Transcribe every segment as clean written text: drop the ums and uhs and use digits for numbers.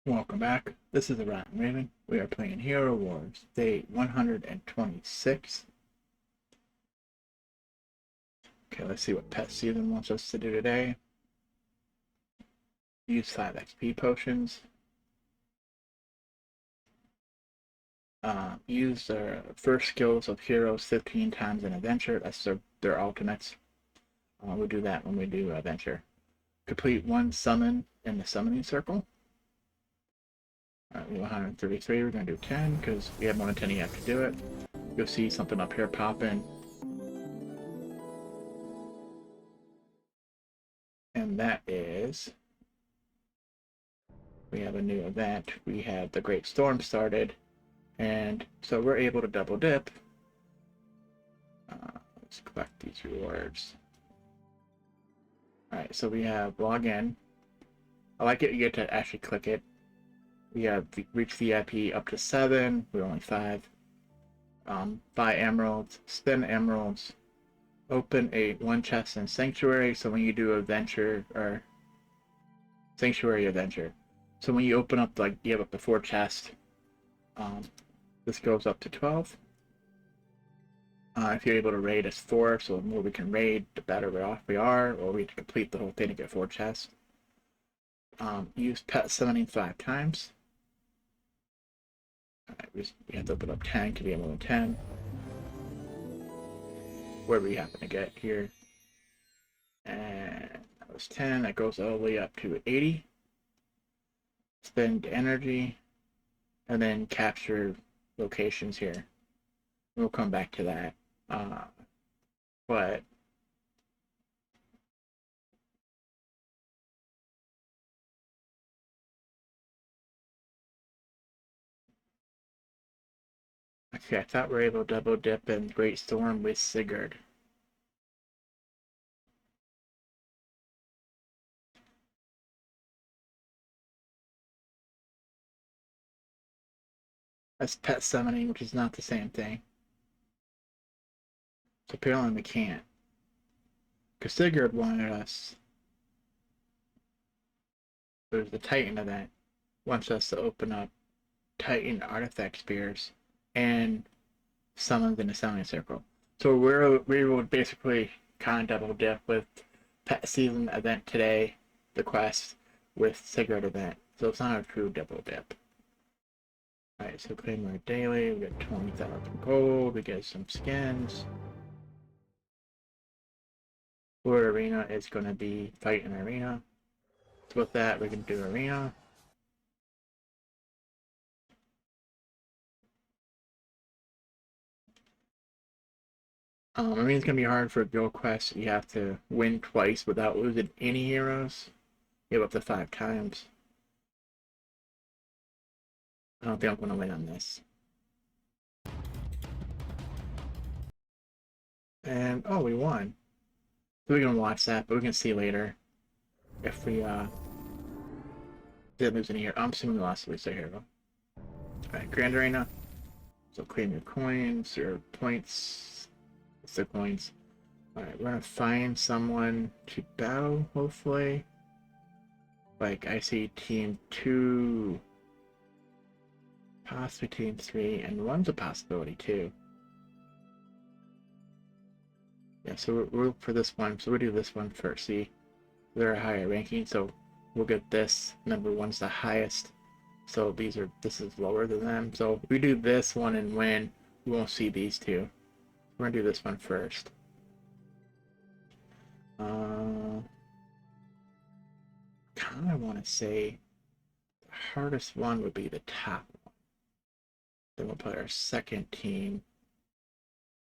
Welcome back. This is the Rotten Raven. We are playing Hero Wars, Day 126. Okay, let's see what Pet Season wants us to do today. Use 5 XP potions. Use their first skills of heroes 15 times in Adventure. That's their ultimates. We'll do that when we do Adventure. Complete 1 summon in the summoning circle. We 133. We're going to do 10 because we have more than 10 you have to do it. You'll see something up here popping. And that is, we have a new event. We had the Great Storm started, and so we're able to double dip. Let's collect these rewards. Alright, so we have log in. I like it, you get to actually click it. We have reach VIP up to 7, we're only 5. Buy emeralds, spend emeralds, open a 1 chest in Sanctuary, so when you do adventure, or Sanctuary adventure. So when you open up, like, you have up to 4 chests. This goes up to 12. If you're able to raid, it's 4, so the more we can raid, the better off we are, or we have to complete the whole thing to get 4 chests. Use pet summoning 5 times. Alright, we have to open up 10 to be able to 10. Where we happen to get here. And that was 10, that goes all the way up to 80. Spend energy, and then capture locations here. We'll come back to that. But okay, I thought we were able to double dip in Great Storm with Sigurd. That's pet summoning, which is not the same thing. So apparently we can't. Because Sigurd wanted us. There's the Titan event. Wants us to open up Titan artifact spears and summons in the summoning circle. So we will basically kind of double dip with pet season event today, the quest, with Sigurd event. So it's not a true double dip. Alright, so claim our daily, we got 20,000 gold, we get some skins. For arena is going to be fight in arena. So with that, we can do arena. I mean, it's going to be hard for a guild quest. You have to win twice without losing any heroes. You have up to 5 times. I don't think I'm going to win on this. And, oh, we won. So we can watch that, but we can see later if we did lose any here. I'm assuming we lost at least a hero. Alright, Grand Arena. So claim your coins, your points. It's the coins. Alright, we're gonna find someone to battle, hopefully. Like, I see team 2, possibly team 3, and 1's a possibility too. Yeah, so we'll look for this one. So we'll do this one first. See, they're a higher ranking, so we'll get this. Number 1's the highest. So this is lower than them. So if we do this one and win, we won't see these two. We're gonna do this one first. Kinda wanna say the hardest one would be the top one. Then we'll put our second team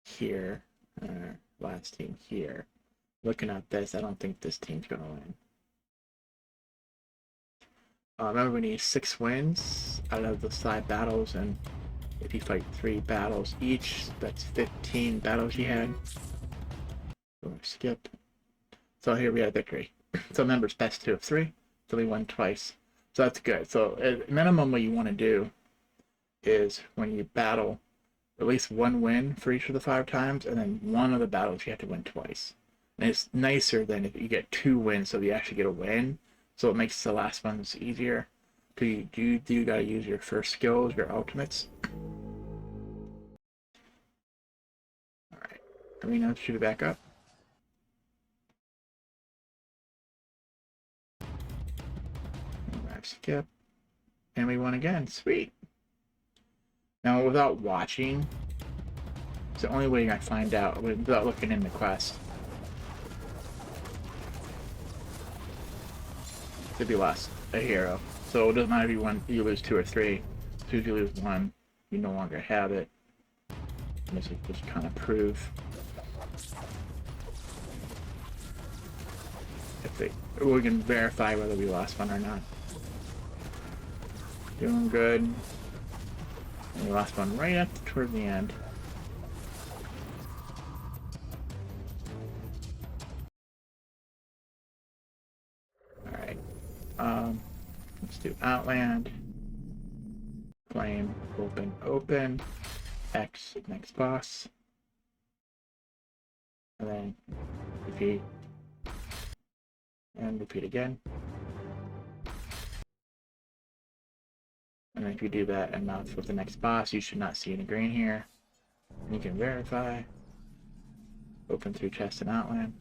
here, our last team here. Looking at this, I don't think this team's gonna win. Remember, we need 6 wins out of the 5 battles, and if you fight 3 battles each, that's 15 battles you had. So skip. So here we have victory. So remember, it's best 2 of 3, so we won twice. So that's good. So at minimum, what you want to do is when you battle, at least 1 win for each of the 5 times, and then 1 of the battles you have to win twice. And it's nicer than if you get 2 wins, so you actually get a win. So it makes the last ones easier. Do you gotta use your first skills, your ultimates? Alright. Arena, shoot it back up. Skip. And we won again. Sweet. Now, without watching, it's the only way I find out without looking in the quest. If you lost a hero. So it doesn't matter if you lose 2 or 3. As soon as you lose 1, you no longer have it. And this is just kind of prove. We can verify whether we lost one or not. Doing good. And we lost one right up toward the end. Alright. Let's do Outland. Flame. Open. X. Next boss. And then repeat. And repeat again. And if you do that enough with the next boss, you should not see any green here. And you can verify. Open through chest and Outland.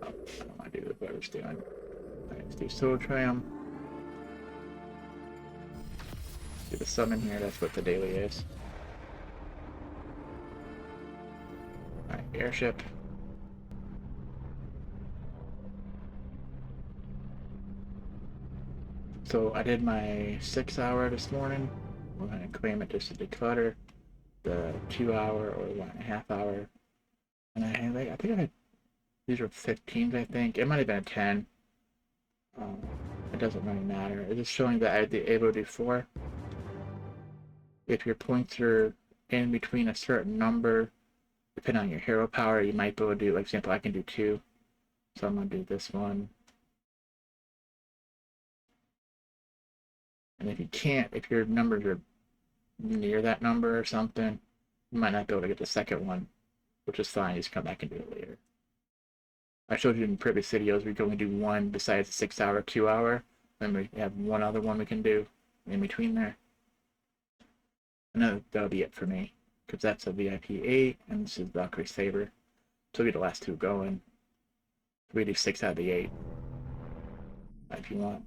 Oh, I don't want to do what I was doing. Alright, let's do Soul Triumph. Do the summon here, that's what the daily is. Alright, airship. So I did my 6 hour this morning. We're going to claim it just to declutter. The 2 hour or 1.5 hour. And I think I had, these were 15s, I think. It might have been a 10. It doesn't really matter. It's just showing that I'd be able to do 4. If your points are in between a certain number, depending on your hero power, you might be able to do, like, for example, I can do 2. So I'm going to do this one. And if you can't, if your numbers are near that number or something, you might not be able to get the second one, which is fine. You just come back and do it later. I showed you in previous videos, we can only do 1 besides the 6 hour, 2 hour. Then we have 1 other one we can do in between there. And that'll be it for me, because that's a VIP 8, and this is Valkyrie Saber. So we'll get the last 2 going. We do 6 out of the 8. If you want.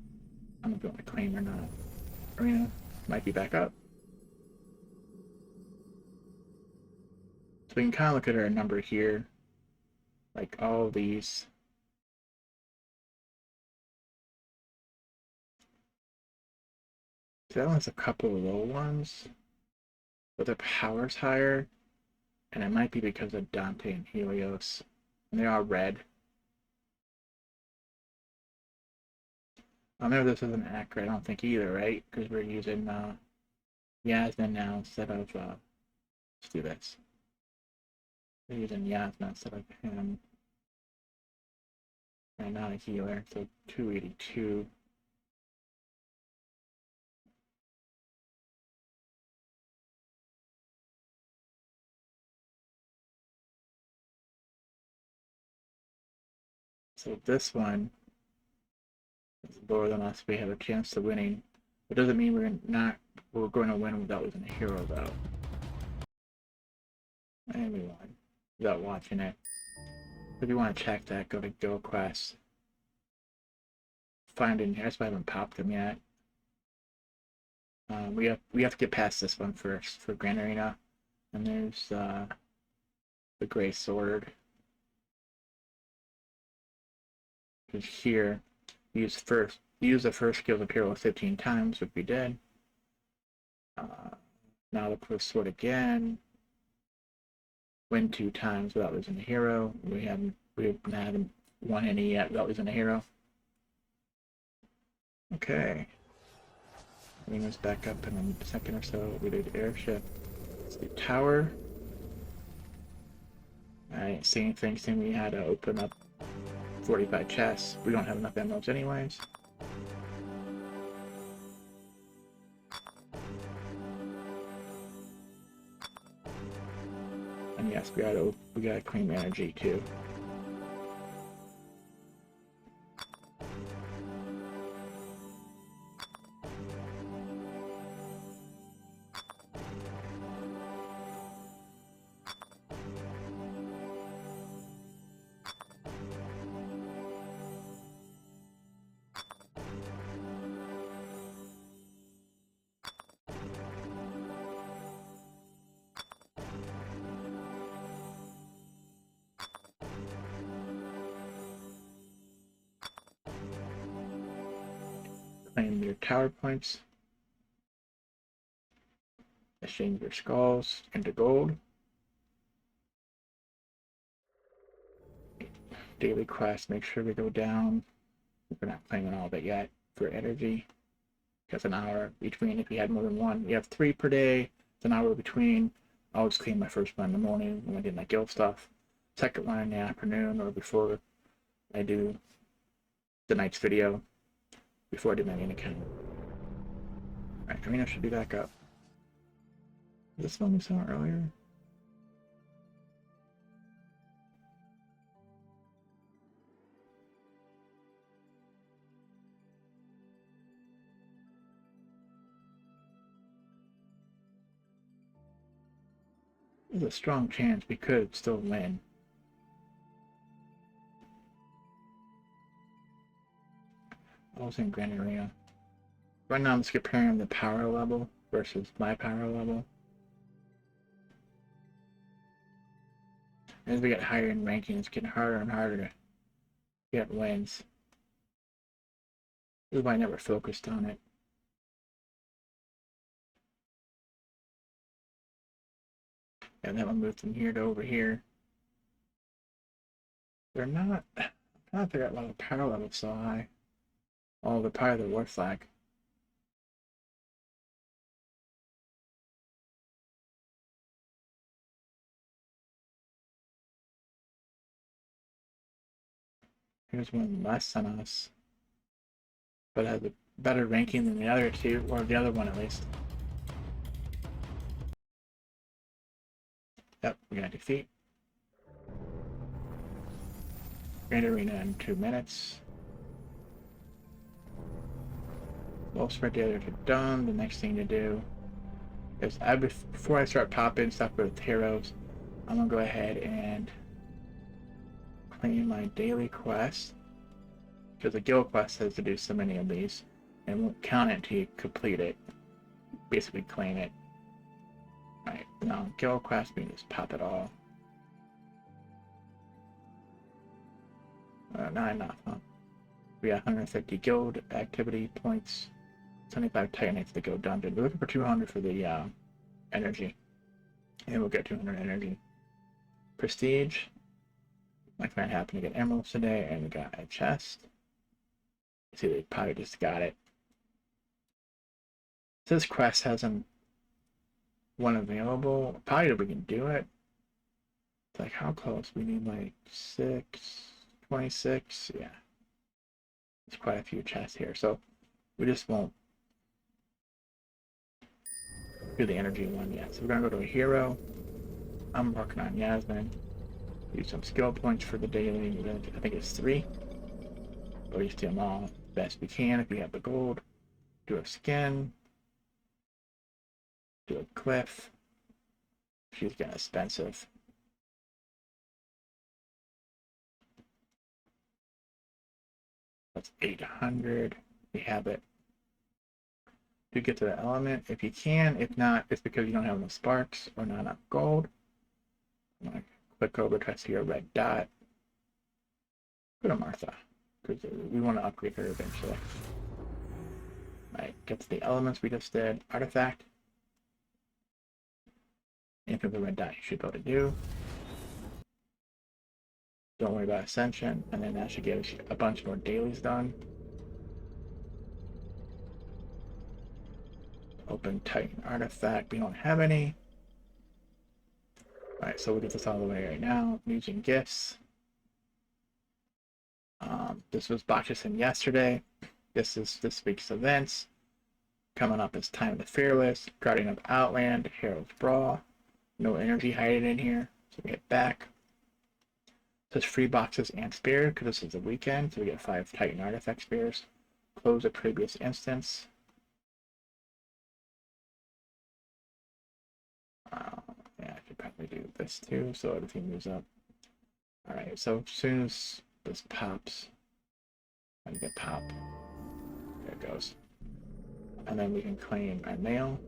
I don't know if you want to claim or not. Arena might be back up. So we can kind of look at our number here. Like all of these. So that one's a couple of low ones. But their power's higher. And it might be because of Dante and Helios. And they're all red. I know this isn't accurate, I don't think either, right? Because we're using Yasmin now instead of, let's do this. We're using Yasmin instead of him. And not a healer, so 282. So this one is lower than us. We have a chance of winning. It doesn't mean we're going to win without losing a hero though. And we won without watching it. If you want to check that, go to Go Quest. Find in here. That's why I haven't popped them yet. We have to get past this one first for Grand Arena. And there's the Gray Sword. Because here, use the first skill of hero 15 times, which we did. Now look for the sword again. Win 2 times without losing a hero. We haven't won any yet without losing a hero. Okay. Bring us back up in a second or so. We did airship. Let's do tower. Alright, same thing. We had to open up 45 chests. We don't have enough emeralds anyways. And yes, we gotta claim energy too. claim your tower points. Exchange your skulls into gold. Daily quest, make sure we go down. We're not claiming all of it yet for energy. Because an hour between, if you had more than one. You have 3 per day, it's an hour between. I always clean my first one in the morning when I did my guild stuff. Second one in the afternoon or before I do the night's video. Before I do my main account. Alright, arena should be back up. Is this one we saw earlier? There's a strong chance we could still win. I was in Grand Arena. Right now I'm just comparing the power level versus my power level. As we get higher in ranking, it's getting harder and harder to get wins. This is why I never focused on it. And then we'll move from here to over here. They're not. I'm trying to figure out why the power level's so high. Oh, the power of the war flag. Here's one less than us, but has a better ranking than the other two, or the other one at least. Yep, we're gonna defeat. Grand Arena in 2 minutes. We'll spread the others are done. The next thing to do is before I start popping stuff with heroes, I'm gonna go ahead and claim my daily quest, because the guild quest has to do so many of these and won't count it until you complete it. Basically claim it. Alright, now guild quest, we can just pop it all. Not enough, huh? We got 150 guild activity points, 75 titanites to go dungeon. We're looking for 200 for the energy, and we'll get 200 energy. Prestige. My friend happened to get emeralds today, and we got a chest. See, they probably just got it. This quest hasn't one available. Probably we can do it. It's like, how close? We need like 26. Yeah. There's quite a few chests here, so we just won't do the energy one yet. So we're gonna go to a hero. I'm working on Yasmin. Use some skill points for the daily. I think it's 3. But use them all best we can if you have the gold. Do a skin. Do a cliff. She's getting expensive. That's 800. We have it. To get to the element if you can. If not, it's because you don't have enough sparks or not enough gold. I'm gonna click over, try to see a red dot. Go to Martha, because we want to upgrade her eventually. Alright, get to the elements we just did. Artifact. Anything with a red dot you should be able to do. Don't worry about Ascension, and then that should get us a bunch more dailies done. Open Titan Artifact, we don't have any. Alright, so we'll get this all the way right now. Using gifts. This was Bacchus yesterday. This is this week's events. Coming up is Time of the Fearless, Guardian of Outland, Herald's Brawl. No energy hiding in here, so we get back. It says free boxes and spears, because this is the weekend, so we get 5 Titan Artifact spears. Close a previous instance. Yeah, I should probably do this too, so everything moves up. Alright, so as soon as this pops, I get pop. There it goes. And then we can claim our mail.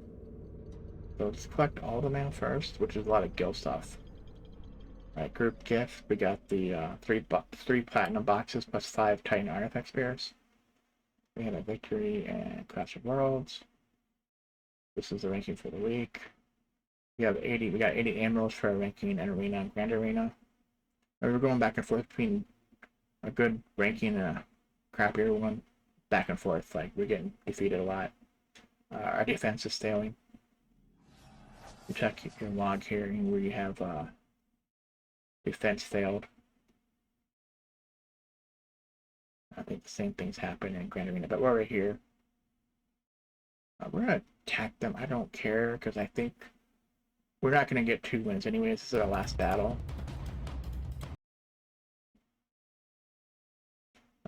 So let's collect all the mail first, which is a lot of guild stuff. Alright, group gift. We got the 3 platinum boxes plus 5 Titan Artifact spears. We had a victory and Clash of Worlds. This is the ranking for the week. We got 80 emeralds for our ranking in Arena and Grand Arena. And we're going back and forth between a good ranking and a crappier one. Back and forth, like we're getting defeated a lot. Our defense is failing. You check your log here where you have defense failed. I think the same things happen in Grand Arena, but we're right here. We're gonna attack them. I don't care because I think we're not gonna get 2 wins anyways. This is our last battle.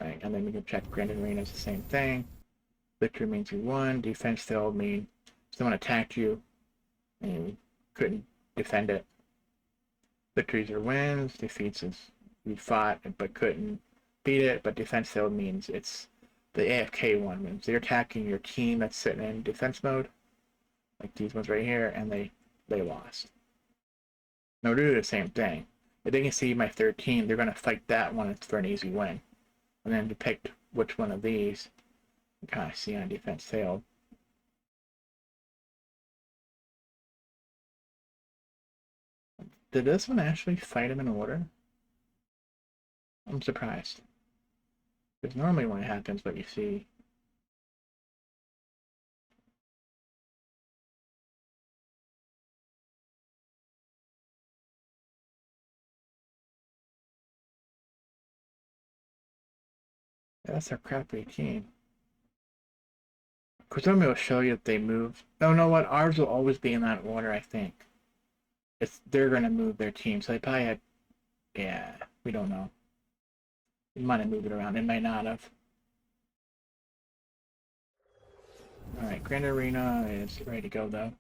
Right, and then we can check Grand Arena is the same thing. Victory means you won. Defense failed means someone attacked you and you couldn't defend it. Victories are wins. Defeats is you fought but couldn't beat it. But defense failed means it's the AFK one. Means they're attacking your team that's sitting in defense mode, like these ones right here, and they lost. Now we're doing the same thing. If they can see my third team, they're gonna fight that one for an easy win. And then depict which one of these you kind of see on defense failed. Did this one actually fight him in order? I'm surprised. Because normally when it happens, what you see. Yeah, that's our crappy team. Because normally will show you that they move. Oh, no, what? Ours will always be in that order, I think. They're going to move their team, so they probably had. Yeah, we don't know. It might have moved it around. It might not have. Alright, Grand Arena is ready to go, though.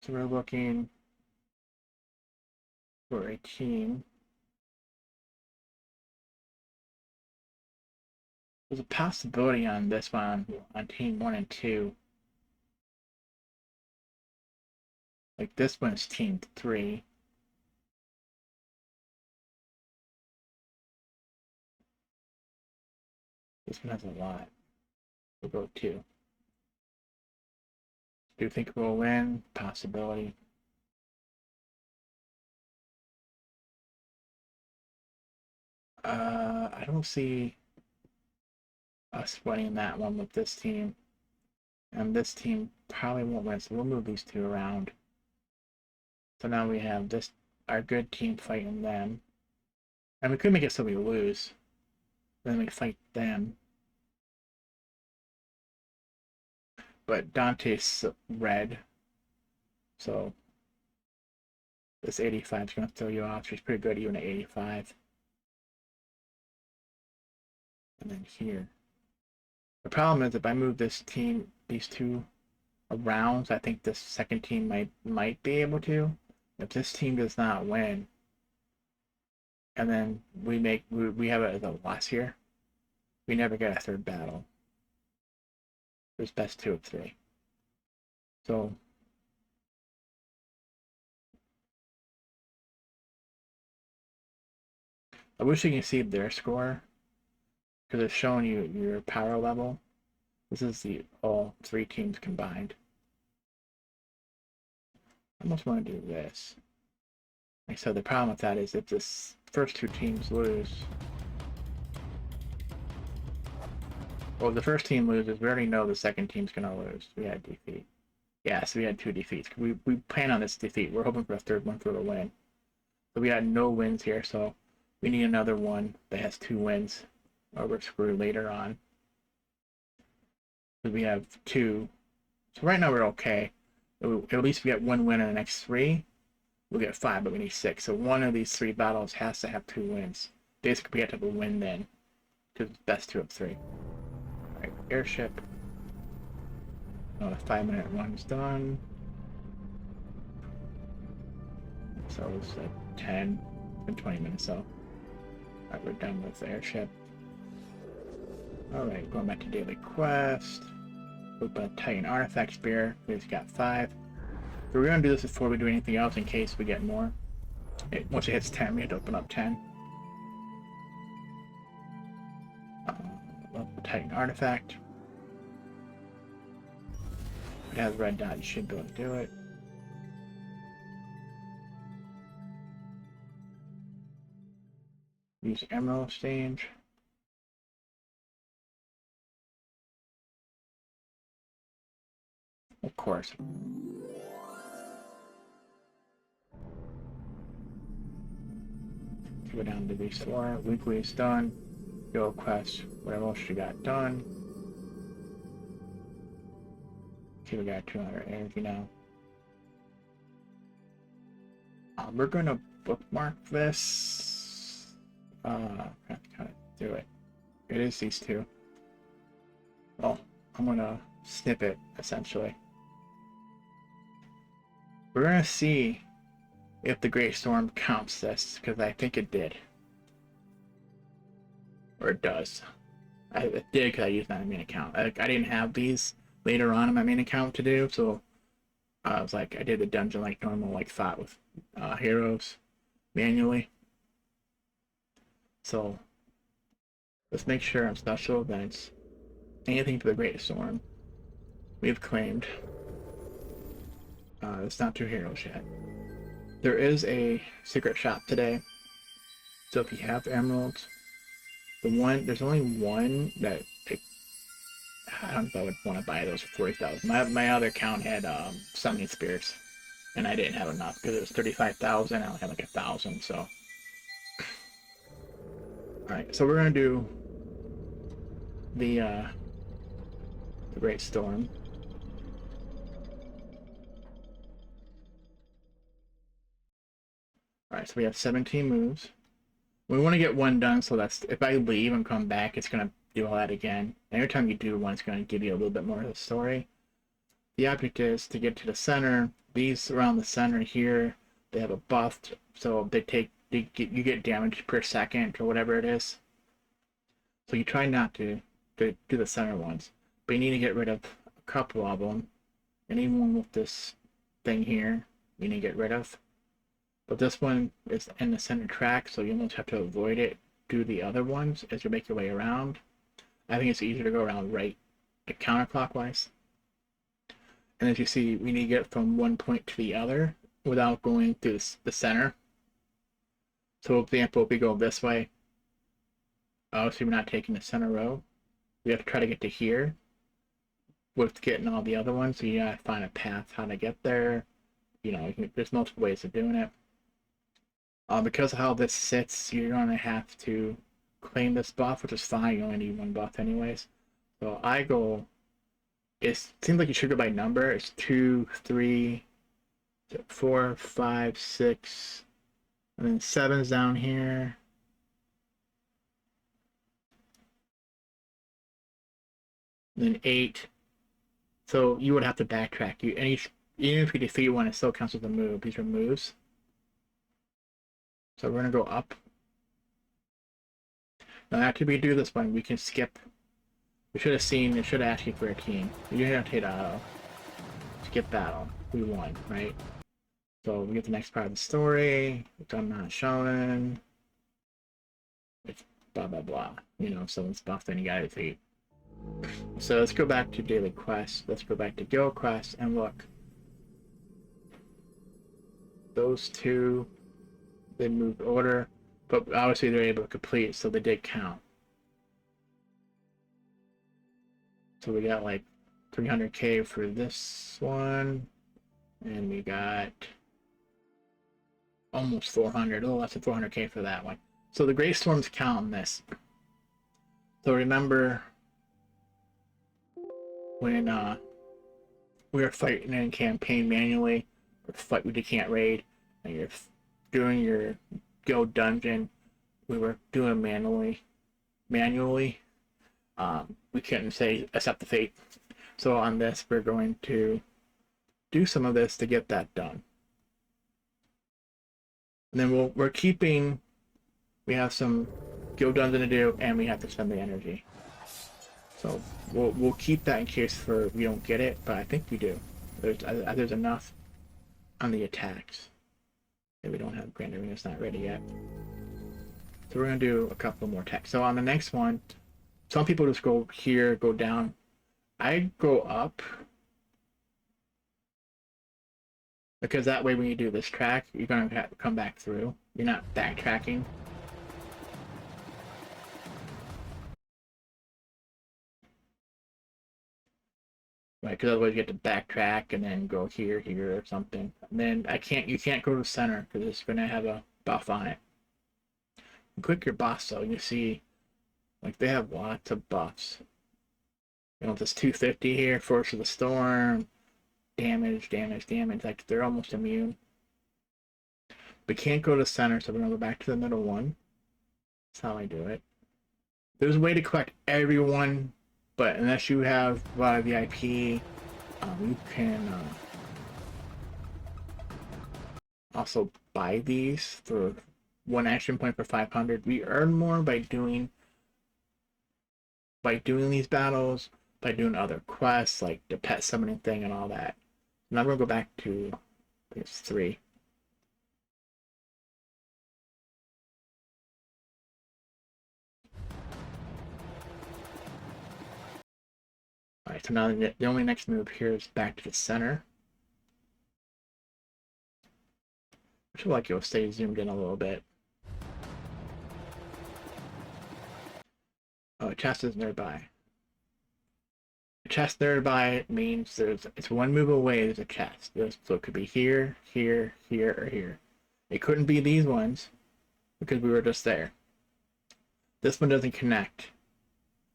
So we're looking for a team. There's a possibility on this one, on team 1 and 2. Like this one's team 3. This one has a lot. We'll go 2. Do you think we'll win? Possibility. I don't see us winning that one with this team. And this team probably won't win, so we'll move these 2 around. So now we have this, our good team fighting them. And we could make it so we lose. Then we fight them. But Dante's red. So this 85 is going to throw you off. She's pretty good even at 85. And then here. The problem is if I move this team, these 2 around, I think this second team might be able to. If this team does not win, and then we have it as a loss here, we never get a third battle. There's best 2 of 3. So I wish you can see their score because it's showing you your power level. This is all 3 teams combined. I almost want to do this. Like so, the problem with that is if this first 2 teams lose. Well, the first team loses. We already know the second team's gonna lose. We had defeat. Yeah, so we had 2 defeats. We plan on this defeat. We're hoping for a third one for the win. So we had no wins here, so we need another one that has 2 wins, or we're screwed later on. So we have 2. So right now we're okay. At least we get 1 win in the next 3. We'll get 5, but we need 6. So one of these 3 battles has to have 2 wins. Basically, we have to have a win then, because it's best 2 of 3. Alright, airship. Oh, the 5-minute one's done. So it's like 10 and 20 minutes. So, alright, we're done with the airship. Alright, going back to daily quest. Open a Titan artifact spear. We just got 5. So we're going to do this before we do anything else in case we get more. Once it hits 10, we have to open up 10. Titan artifact. If it has a red dot, you should be able to do it. Use Emerald Exchange. Of course. Go down to these four. Weekly is done. Go quest. Whatever else you got done. See, we got 200 energy now. We're going to bookmark this. Have to kind of do it. It is these two. Well, I'm going to snip it, essentially. We're going to see if the Great Storm counts this, because I think it did. Or it does. It did because I used my main account. I didn't have these later on in my main account to do, so I was like, I did the dungeon like normal, like thought with heroes manually. So let's make sure on special events, anything for the Great Storm, we've claimed. It's not 2 heroes yet. There is a secret shop today, so if you have emeralds, there's only one that I don't know if I would want to buy those for 40,000. My other account had summoning spirits, and I didn't have enough because it was 35,000. I only had like 1,000. So, all right. So we're gonna do the Great Storm. All right. So we have 17 moves. We want to get one done, so that's if I leave and come back, it's gonna do all that again. And every time you do one, it's gonna give you a little bit more of the story. The object is to get to the center. These around the center here, they have a buff, so you get damage per second or whatever it is. So you try not to do the center ones, but you need to get rid of a couple of them. And even one with this thing here, you need to get rid of. But this one is in the center track, so you almost have to avoid it. Do the other ones as you make your way around. I think it's easier to go around right, like counterclockwise. And as you see, we need to get from one point to the other without going through the center. So, for example, if we go this way, obviously we're not taking the center row. We have to try to get to here with getting all the other ones. So you gotta find a path how to get there. You know, there's multiple ways of doing it. Because of how this sits, you're gonna have to claim this buff, which is fine. You only need one buff anyways. So I go. It seems like you should go by number. It's 2, 3, 4, 5, 6, and then 7's down here. And then 8. So you would have to backtrack. Even if you defeat one, it still counts as a move. These are moves. So we're gonna go up. Now after we do this one, we can skip. We should have seen, it should have asked you for a team. You didn't have to hit auto. Skip battle. We won, right? So we get the next part of the story, which I'm not showing. It's blah blah blah. You know, if someone's buffed, then you gotta defeat. So let's go back to daily quests. Let's go back to guild quests and look. Those two, they moved order, but obviously they're able to complete, so they did count. So we got like 300k for this one, and we got almost 400, a little less than 400k for that one. So the Great Storms count on this. So remember when we were fighting in campaign manually, or we can't raid, and you're doing your guild dungeon, we were doing manually. We couldn't say accept the fate. So on this, we're going to do some of this to get that done. And then we're keeping, we have some guild dungeon to do, and we have to spend the energy. So we'll keep that in case we don't get it, but I think we do. There's enough on the attacks. We don't have Grand Arena's not ready yet. So we're gonna do a couple more attacks. So on the next one, Some people just go here, go down. I go up. Because that way when you do this track, you're going to have to come back through. You're not backtracking. Right, because otherwise you have to backtrack and then go here, here, or something. And then you can't go to the center because it's going to have a buff on it. You click your boss though, you see, like they have lots of buffs. You know, this 250 here, Force of the Storm, damage, damage, damage. Like they're almost immune. We can't go to the center, so we're going to go back to the middle one. That's how I do it. There's a way to collect everyone, but unless you have a lot of VIP, you can also buy these for 1 action point for 500. We earn more by doing these battles, by doing other quests like the pet summoning thing and all that. Now I'm gonna go back to this 3. Alright, so now the only next move here is back to the center. I feel like you'll stay zoomed in a little bit. Oh, a chest is nearby. A chest nearby means it's 1 move away, there's a chest. So it could be here, here, here, or here. It couldn't be these ones because we were just there. This one doesn't connect.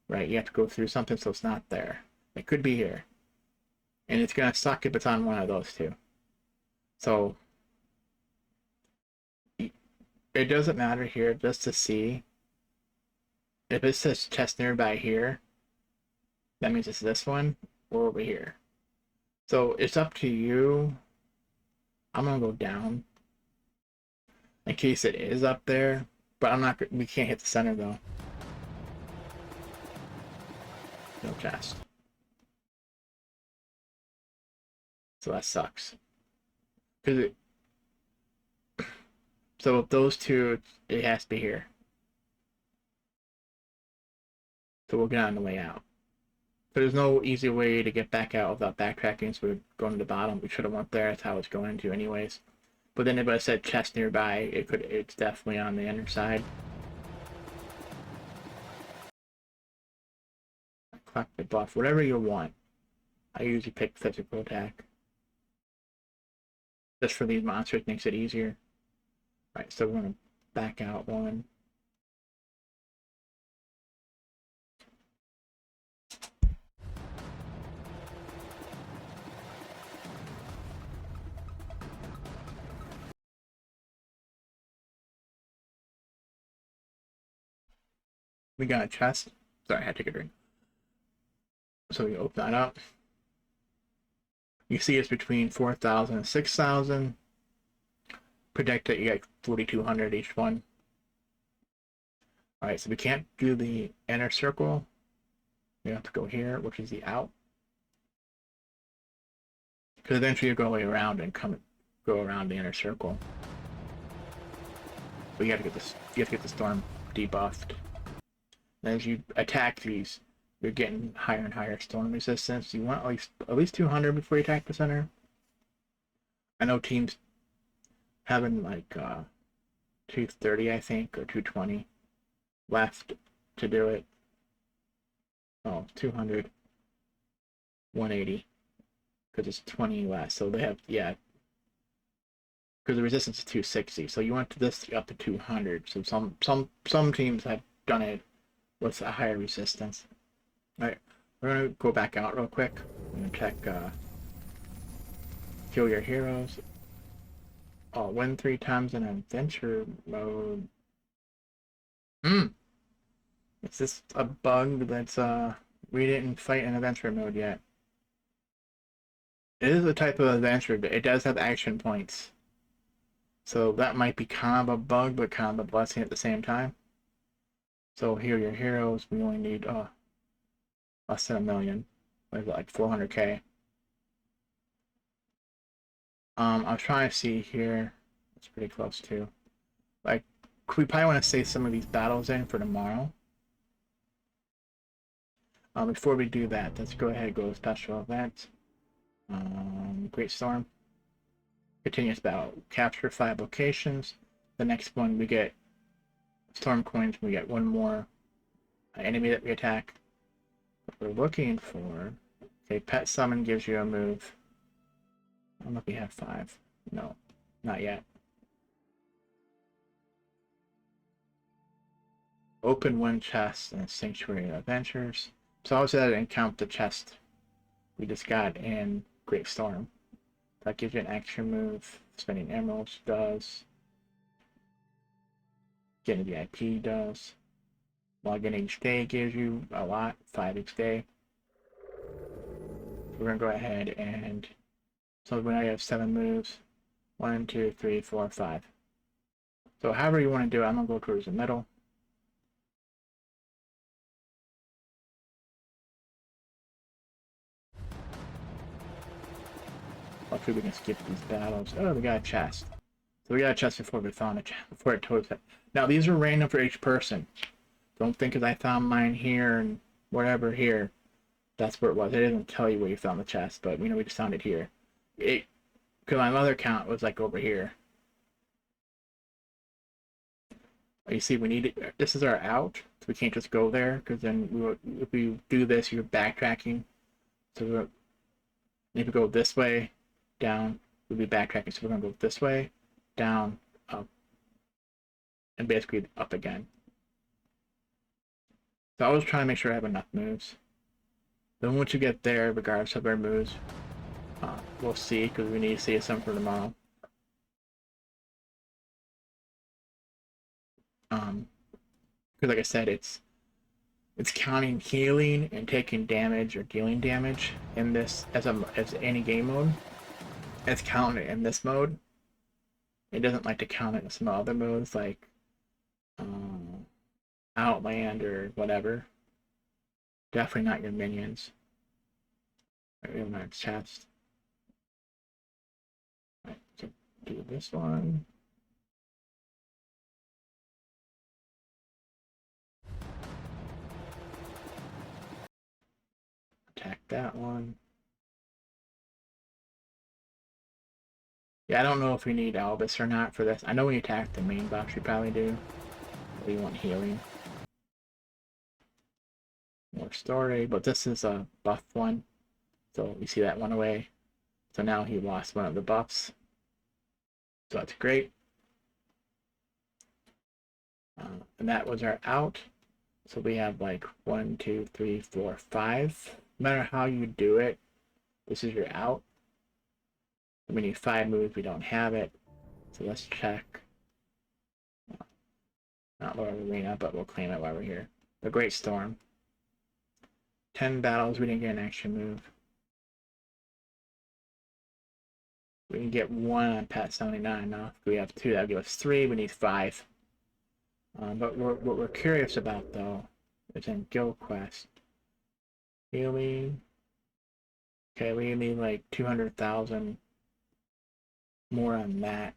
Right, you have to go through something so it's not there. It could be here. And it's gonna suck if it's on one of those two. So it doesn't matter here just to see. If it says chest nearby here, that means it's this one or over here. So it's up to you. I'm gonna go down in case it is up there, but we can't hit the center though. No chest. So that sucks. So with those two, it has to be here. So we'll get on the way out. So there's no easy way to get back out without backtracking, so we're going to the bottom. We should have went there, that's how it's going to anyways. But then if I said chest nearby, it's definitely on the inner side. Collect the buff, whatever you want. I usually pick physical attack. Just for these monsters, makes it easier. Alright, so we're going to back out 1. We got a chest. Sorry, I had to take a drink. So we open that up. You see it's between 4,000 and 6,000. Predict that you get 4,200 each one. Alright, so we can't do the inner circle. We have to go here, which is the out. Because eventually you go way around and go around the inner circle. But you have to get the storm debuffed. And as you attack these, you're getting higher and higher storm resistance. You want at least 200 before you attack the center. I know teams having like 230, I think, or 220 left to do it. Oh, 200, 180, because it's 20 less. So they have, yeah, because the resistance is 260. So you want this up to 200. So some teams have done it with a higher resistance. Alright, we're gonna go back out real quick. I'm gonna check kill your heroes. Oh, win 3 times in adventure mode. Is this a bug that's we didn't fight in adventure mode yet? It is a type of adventure, but it does have action points. So that might be kind of a bug, but kind of a blessing at the same time. So here are your heroes. We only need less than 1 million, like 400k. I was trying to see here. It's pretty close too. Like, we probably want to save some of these battles in for tomorrow. Before we do that, let's go ahead and go to special event. Great Storm. Continuous battle. Capture 5 locations. The next one we get storm coins. We get one more enemy that we attack. What we're looking for. Okay, pet summon gives you a move. I don't know if we have 5. No, not yet. Open one chest in Sanctuary Adventures. So obviously that didn't count the chest we just got in Great Storm. That gives you an action move. Spending emeralds does. Getting VIP does. Login each day gives you a lot. 5 each day. We're gonna go ahead and so we now have 7 moves. 1, 2, 3, 4, 5. So however you want to do it, I'm gonna go towards the middle. Hopefully we can skip these battles. Oh, we got a chest. So we got a chest before we found a chest, before it told us. Now these are random for each person. Don't think because I found mine here and whatever here, that's where it was. It doesn't tell you where you found the chest, but we know we just found it here. Because my other account was like over here. You see, we need it. This is our out, so we can't just go there because then if we do this, you're backtracking. So if we go this way, down, we'll be backtracking. So we're gonna go this way, down, up, and basically up again. So I was trying to make sure I have enough moves. Then once you get there, regardless of our moves, we'll see because we need to see some for tomorrow. Because like I said, it's counting healing and taking damage or dealing damage in this as any game mode. It's counting it in this mode. It doesn't like to count it in some other modes like Outland or whatever. Definitely not your minions. Right, my chest. Right, so do this one. Attack that one. Yeah, I don't know if we need Albus or not for this. I know when you attack the main boss, you probably do. Or you want healing. More story, but this is a buff one. So you see that one away. So now he lost one of the buffs. So that's great. And that was our out. So we have like 1, 2, 3, 4, 5. No matter how you do it, this is your out. We need 5 moves, we don't have it. So let's check. Not Lord Arena, but we'll claim it while we're here. The Great Storm. 10 battles, we didn't get an action move. We can get 1 on Pat 79 now. If we have 2, that would give us 3. We need 5. But what we're curious about, though, is in Guild Quest. Healing. Okay, we need like 200,000 more on that.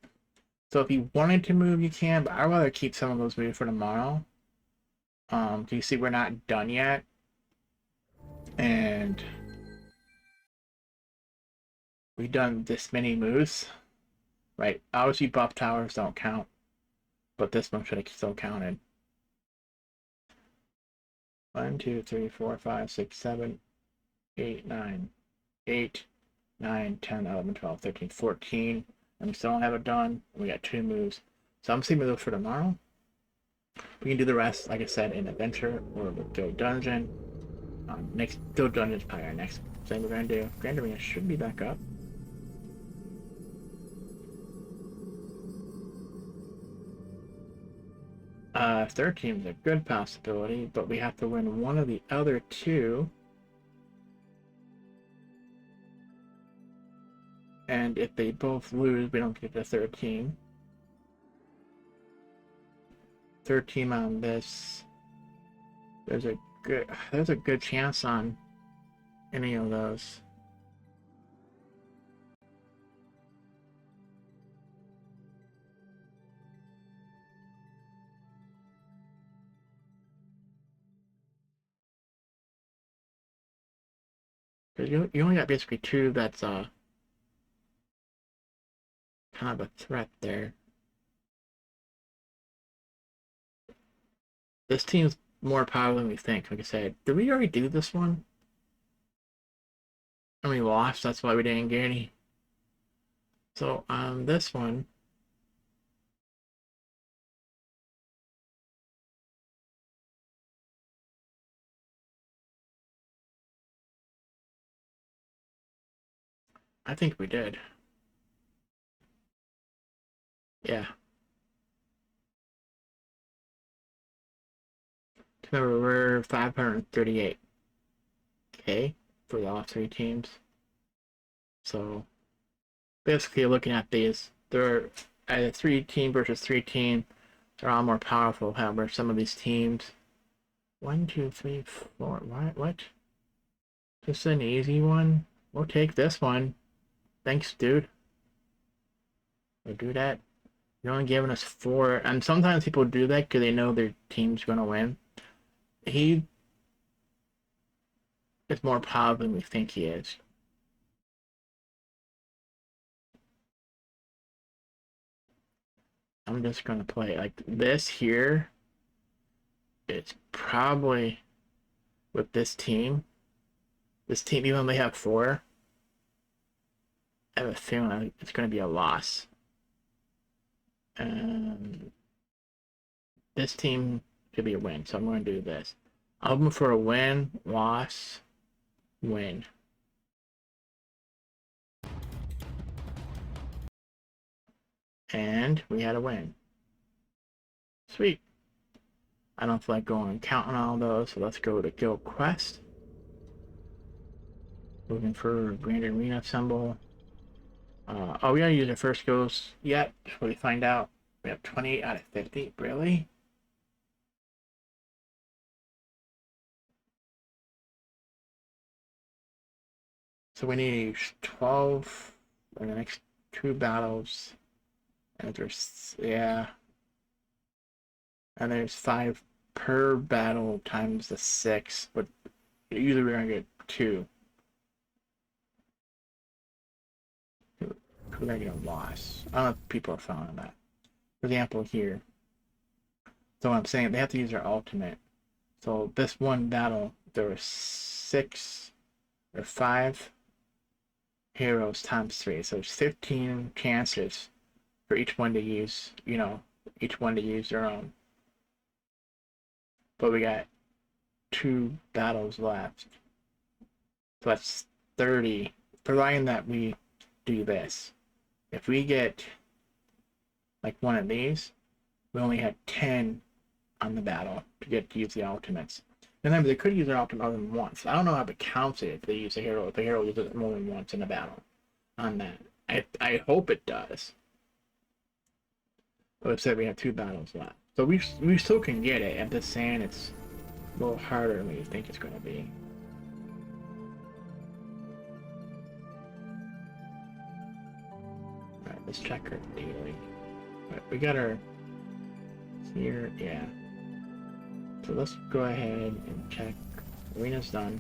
So if you wanted to move, you can, but I'd rather keep some of those moves for tomorrow. Do you see we're not done yet? And we've done this many moves, right? Obviously buff towers don't count, but this one should have still counted. 1, 2, 3, 4, 5, 6, 7, 8, 9, 8, 9, 10, 11, 12, 13, 14. And we still don't have it done. We got 2 moves. So I'm saving those for tomorrow. We can do the rest, like I said, in Adventure or with Guild Dungeon. Next Guild Dungeon is probably our next thing we're going to do. Grand Arena should be back up. Third team's a good possibility, but we have to win one of the other 2. And if they both lose, we don't get the third team. Third team on this. There's a good chance on any of those. You only got basically two that's kind of a threat there. This team's more powerful than we think. Like I said, did we already do this one? And we lost, that's why we didn't get any. So this one, I think we did. Yeah. Remember, we're 538K for all three teams. So basically, looking at these, they're at a 3 team versus 3 team. They're all more powerful. However, some of these teams, 1, 2, 3, 4. What? Just an easy one. We'll take this one. Thanks, dude. We'll do that. You're only giving us 4, and sometimes people do that because they know their team's gonna win. He is more powerful than we think he is. I'm just gonna play like this here. It's probably with this team. This team, even though they have 4, I have a feeling it's gonna be a loss. This team could be a win, so I'm gonna do this. I'm looking for a win, loss, win. And we had a win. Sweet. I don't feel like going and counting all those, so let's go to Guild Quest. Looking for Grand Arena symbol. Oh, we gotta use our first ghost yet before we find out. We have 28 out of 50. Really? So we need 12 in the next 2 battles. And there's, yeah. And there's 5 per battle times the 6, but usually we're gonna get 2. We're gonna get a loss. I don't know if people are following that. For example, here. So I'm saying they have to use their ultimate. So this one battle, there were 6 or 5 heroes times 3. So there's 15 chances for each one to use, each one to use their own. But we got 2 battles left. So that's 30. Providing that we do this. If we get like one of these, we only had 10 on the battle to get to use the ultimates. Remember, they could use their ultimate more than once. I don't know how it counts it if they use a hero. If the hero uses it more than once in a battle on that. I hope it does. But it said we have 2 battles left. So we still can get it. I'm just saying it's a little harder than you think it's going to be. Alright, let's check our daily. Right, we got our here, yeah. So let's go ahead and check. Arena's done.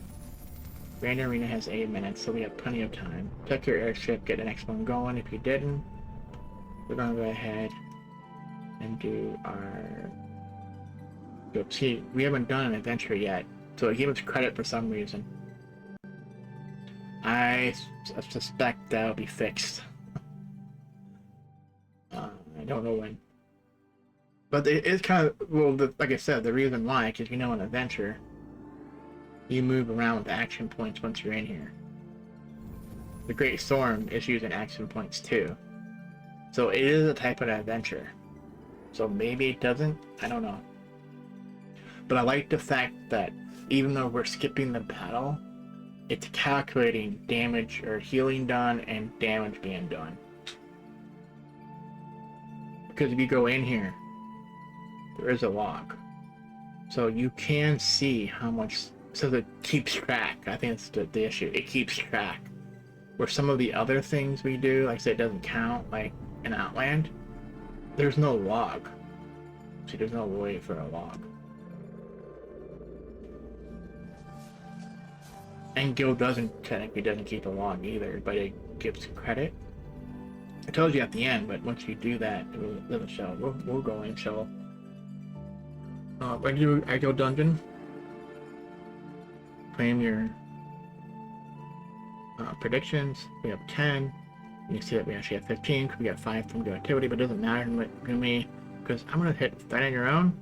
Grand Arena has 8 minutes, so we have plenty of time. Check your airship, get the next one going. If you didn't, we're gonna go ahead and do our... See, we haven't done an adventure yet, so it gave us credit for some reason. I suspect that'll be fixed. I don't know when. But it is kind of, well, like I said, the reason why, because in an adventure, you move around with action points once you're in here. The Great Storm is using action points too. So it is a type of adventure. So maybe it doesn't, I don't know. But I like the fact that even though we're skipping the battle, it's calculating damage or healing done and damage being done. Because if you go in here, there is a log. So you can see how much, so it keeps track. I think that's the issue. It keeps track. Where some of the other things we do, like say it doesn't count, like in Outland, there's no log. See, there's no way for a log. And guild doesn't technically doesn't keep a log either, but it gives credit. It tells you at the end, but once you do that, it doesn't show. We'll go and show. Regular guild dungeon. Claim your predictions. We have 10. You can see that we actually have 15 because we got 5 from good activity, but it doesn't matter to me because I'm gonna hit fight on your own,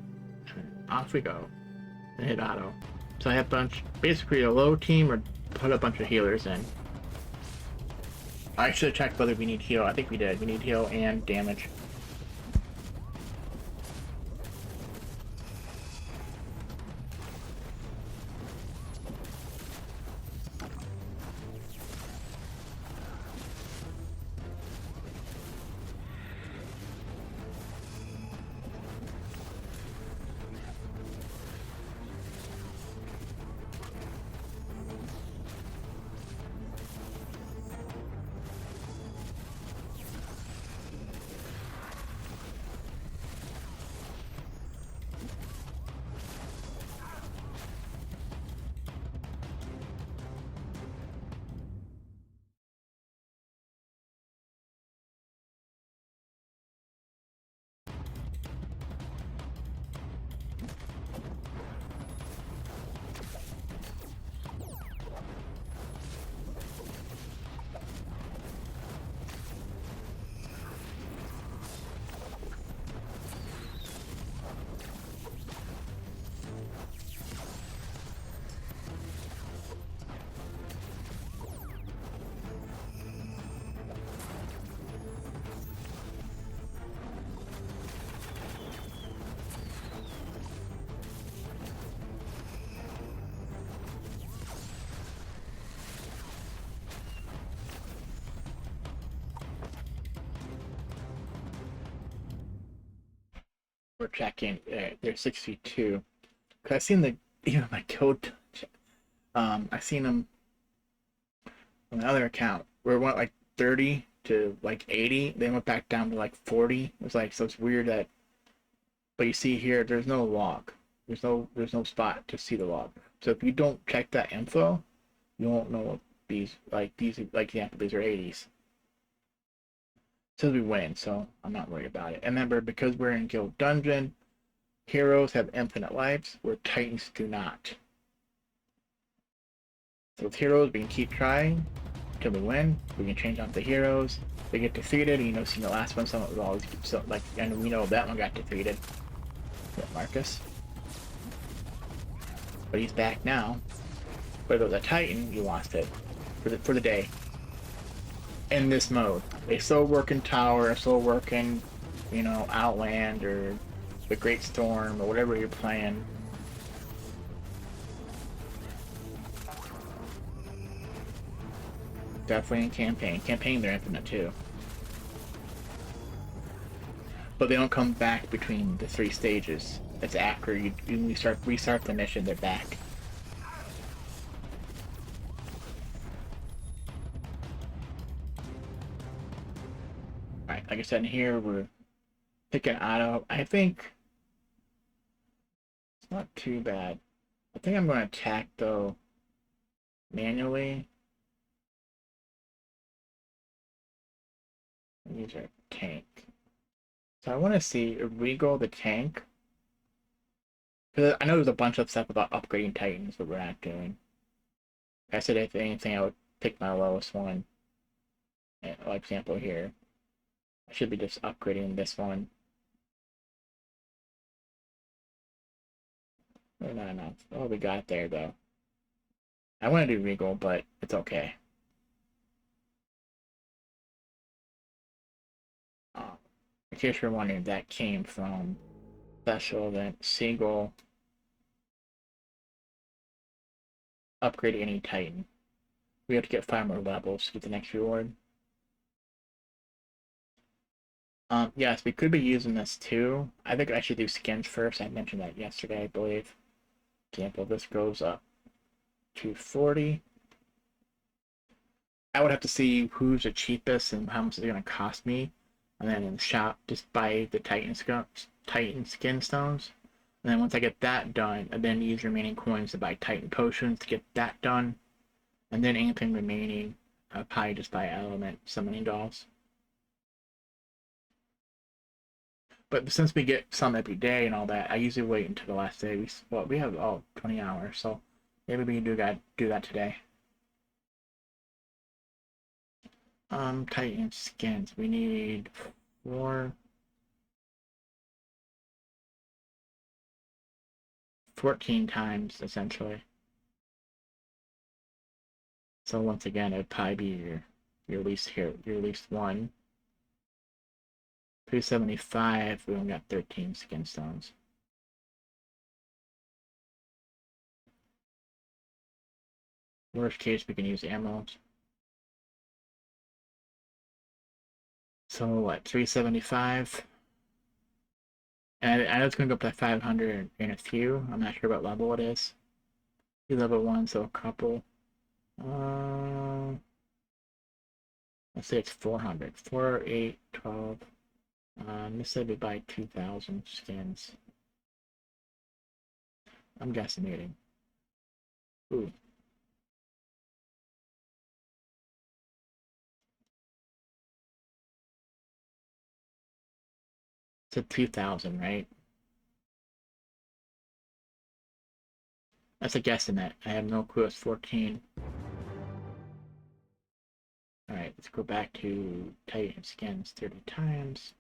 and off we go, and hit auto. So I have basically a low team or put a bunch of healers in. I should have checked whether we need heal. I think we did. We need heal and damage. We're checking. They're 62. Cause I seen my guild. I seen them on the other account where it went like 30 to like 80. They went back down to like 40. It was like so it's weird that. But you see here, there's no log. There's no spot to see the log. So if you don't check that info, you won't know what these example these are 80s. So we win, so I'm not worried about it. And remember, because we're in guild dungeon, heroes have infinite lives, where titans do not. So with heroes, we can keep trying until we win. We can change out the heroes. They get defeated. You know, see the last one, someone was always so like, and we know that one got defeated. Yeah, Marcus, but he's back now. But if it was a titan, you lost it for the day. In this mode, they still work in Tower, still work in, Outland or the Great Storm or whatever you're playing. Definitely in campaign. Campaign, they're infinite too. But they don't come back between the 3 stages. It's after you restart the mission, they're back. Alright, like I said, in here we're picking auto. I think it's not too bad. I think I'm going to attack though manually. Use our tank. So I want to see if we go the tank. Because I know there's a bunch of stuff about upgrading Titans, but we're not doing. I said if anything, I would pick my lowest one. Like example here. I should be just upgrading this one. Oh, no. Oh, we got it there, though. I want to do Regal, but it's okay. In case you're wondering, that came from special event Seagull. Upgrade any Titan. We have to get 5 more levels to get the next reward. Yes, we could be using this too. I think I should do skins first. I mentioned that yesterday, I believe. Example, this goes up to 40. I would have to see who's the cheapest and how much it's going to cost me. And then in the shop, just buy the Titan skin stones. And then once I get that done, and then use remaining coins to buy Titan potions to get that done. And then anything remaining, I'll probably just buy element summoning dolls. But since we get some every day and all that, I usually wait until the last day. We have 20 hours, so maybe we can do that today. Titan skins. We need 4, 14 times essentially. So once again, it'd probably be your least one. 375. We only got 13 skin stones. Worst case, we can use ammo. So what? 375. And I know it's gonna go up to 500 in a few. I'm not sure what level it is. Level 1, so a couple. Let's say it's 400. 4, 8, 12. Let's say we buy 2,000 skins. I'm guesstimating. Ooh. It's a 2,000, right? That's a guesstimate. I have no clue. It's 14. Alright, let's go back to Titan skins 30 times.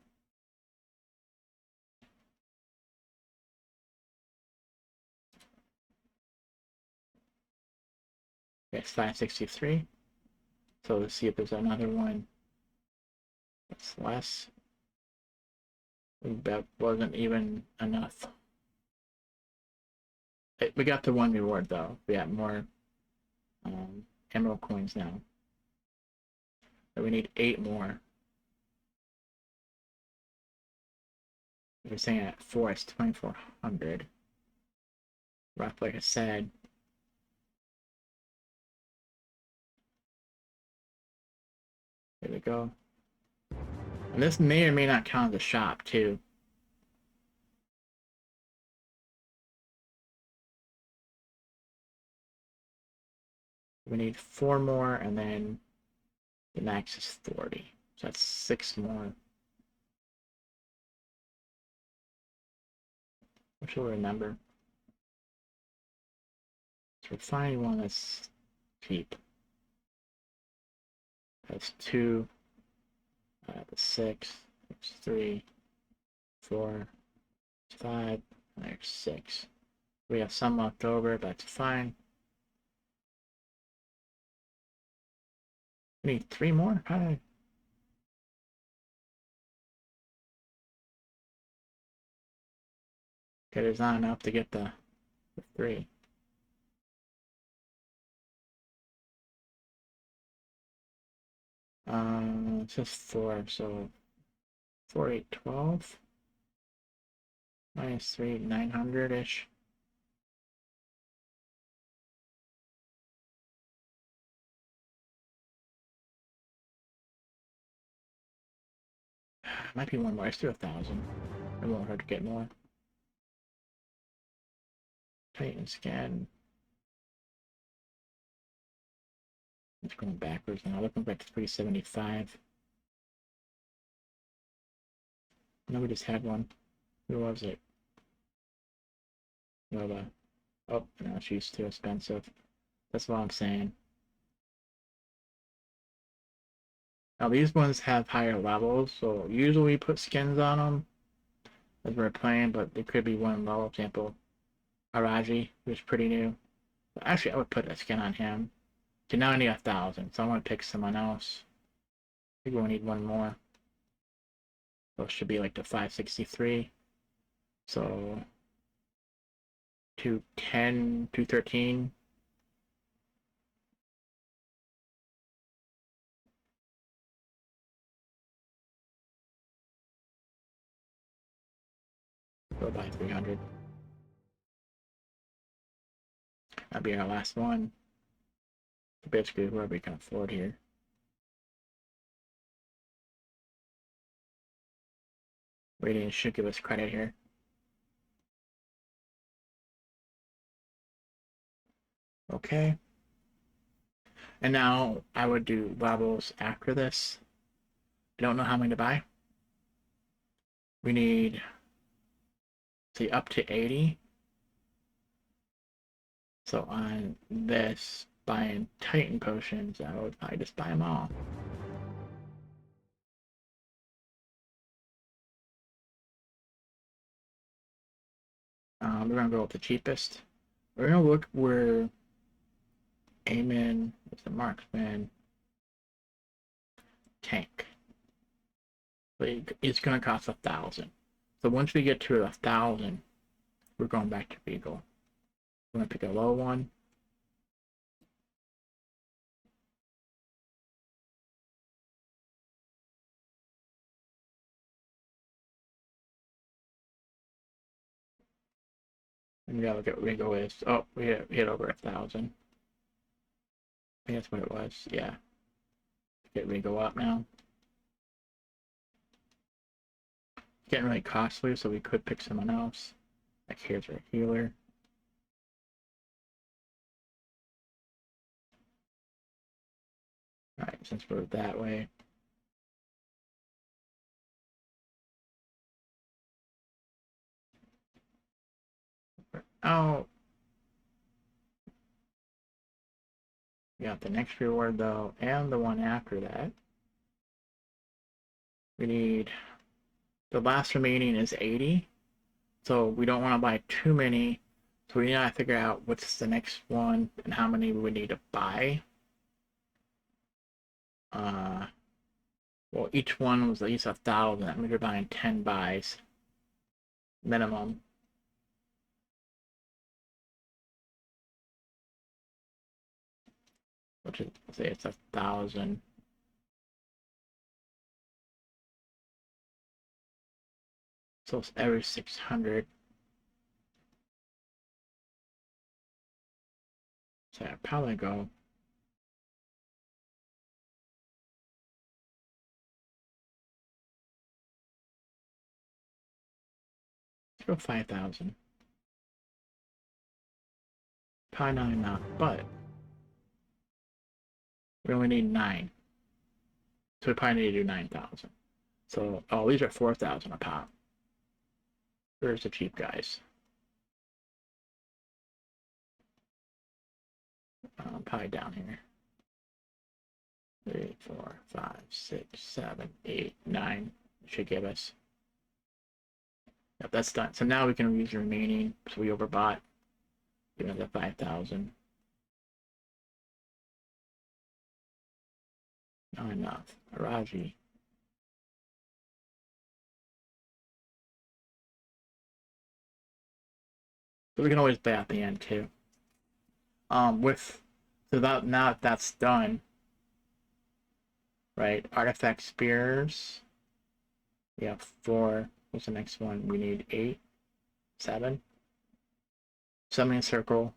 It's 563. So let's see if there's another one that's less. That wasn't even enough. We got the one reward though. We got more emerald coins now. But we need 8 more. We're saying at 4 it's 2,400. Rough, like I said. There we go. And this may or may not count as a shop too. We need 4 more, and then the max is 40. So that's 6 more. Which we'll remember. So we're finding one that's cheap. That's 2. That's 6. That's 3. 4. 5. And there's 6. We have some left over, but that's fine. We need 3 more? How did I... Okay, there's not enough to get the 3. It's just 4, so 4, 8, 12. Minus 3, 900-ish. Might be one more. Let's do 1,000. It won't hurt to get more. Titan scan. It's going backwards now. Looking back to 375. No, we just had one. Who was it? Nova. Oh, no, she's too expensive. That's what I'm saying. Now these ones have higher levels, so usually we put skins on them as we're playing, but there could be one low. Example, Araji, who's pretty new. But actually, I would put a skin on him. So now I need 1,000, so I want to pick someone else. I think we'll need one more. So it should be like the 563. So 210, 213. Go by 300. That'll be our last one. Basically, whoever we can afford here. Radiant should give us credit here. Okay. And now I would do levels after this. I don't know how many to buy. We need, see, up to 80. So on this, buying Titan potions, I would probably just buy them all. We're gonna go with the cheapest. We're gonna look where Aiming is the marksman tank. But it's gonna cost 1,000. So once we get to 1,000, we're going back to Regal. I'm gonna pick a low one. And we gotta look at Regal is. Oh, we hit over 1,000. I think that's what it was. Yeah. Get Regal up now. Getting really costly, so we could pick someone else. Like here's our healer. Alright, since we're that way. Oh. We got the next reward though, and the one after that. We need, the last remaining is 80. So we don't want to buy too many. So we gotta figure out what's the next one and how many we would need to buy. Well, each one was at least 1,000. That means we're buying 10 buys minimum. Which is, say it's 1,000. So it's every 600. So I'd probably go. Let's go 5,000. Probably not enough, but we only need 9. So we probably need to do 9,000. So, oh, these are 4,000 a pop. Where's the cheap guys? Probably down here. 3, 4, 5, 6, 7, 8, 9. Should give us. Yep, that's done. So now we can use the remaining. So we overbought. Give us the 5,000. Not enough. Araji. So we can always pay at the end too. So that now that that's done, right? Artifact spears. We have 4. What's the next one? We need 8, 7. Summoning circle.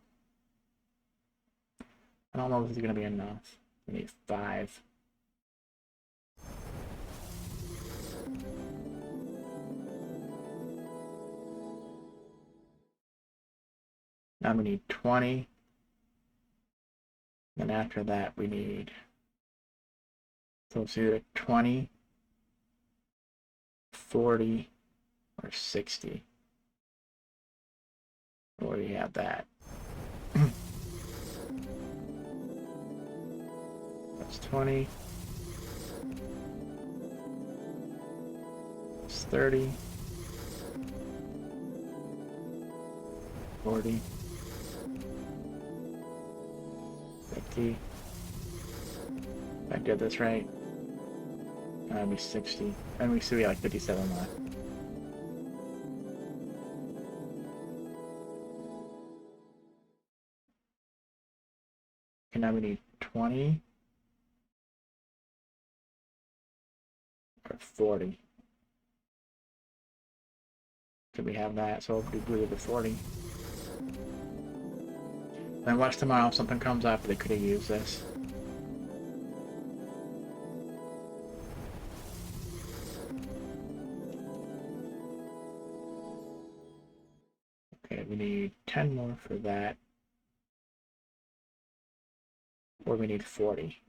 I don't know if this is gonna be enough. We need 5. Now we need 20. Then after that we need, so it's either 20, 40, or 60. Where do you have that? That's 20. It's 30. 40. 50. If I did this right, that'd be 60. And we still be like 57 left. And now we need 20 or 40. So we have that, so we'll do the 40. Then watch tomorrow if something comes up, they could have used this. Okay, we need 10 more for that. Or we need 40.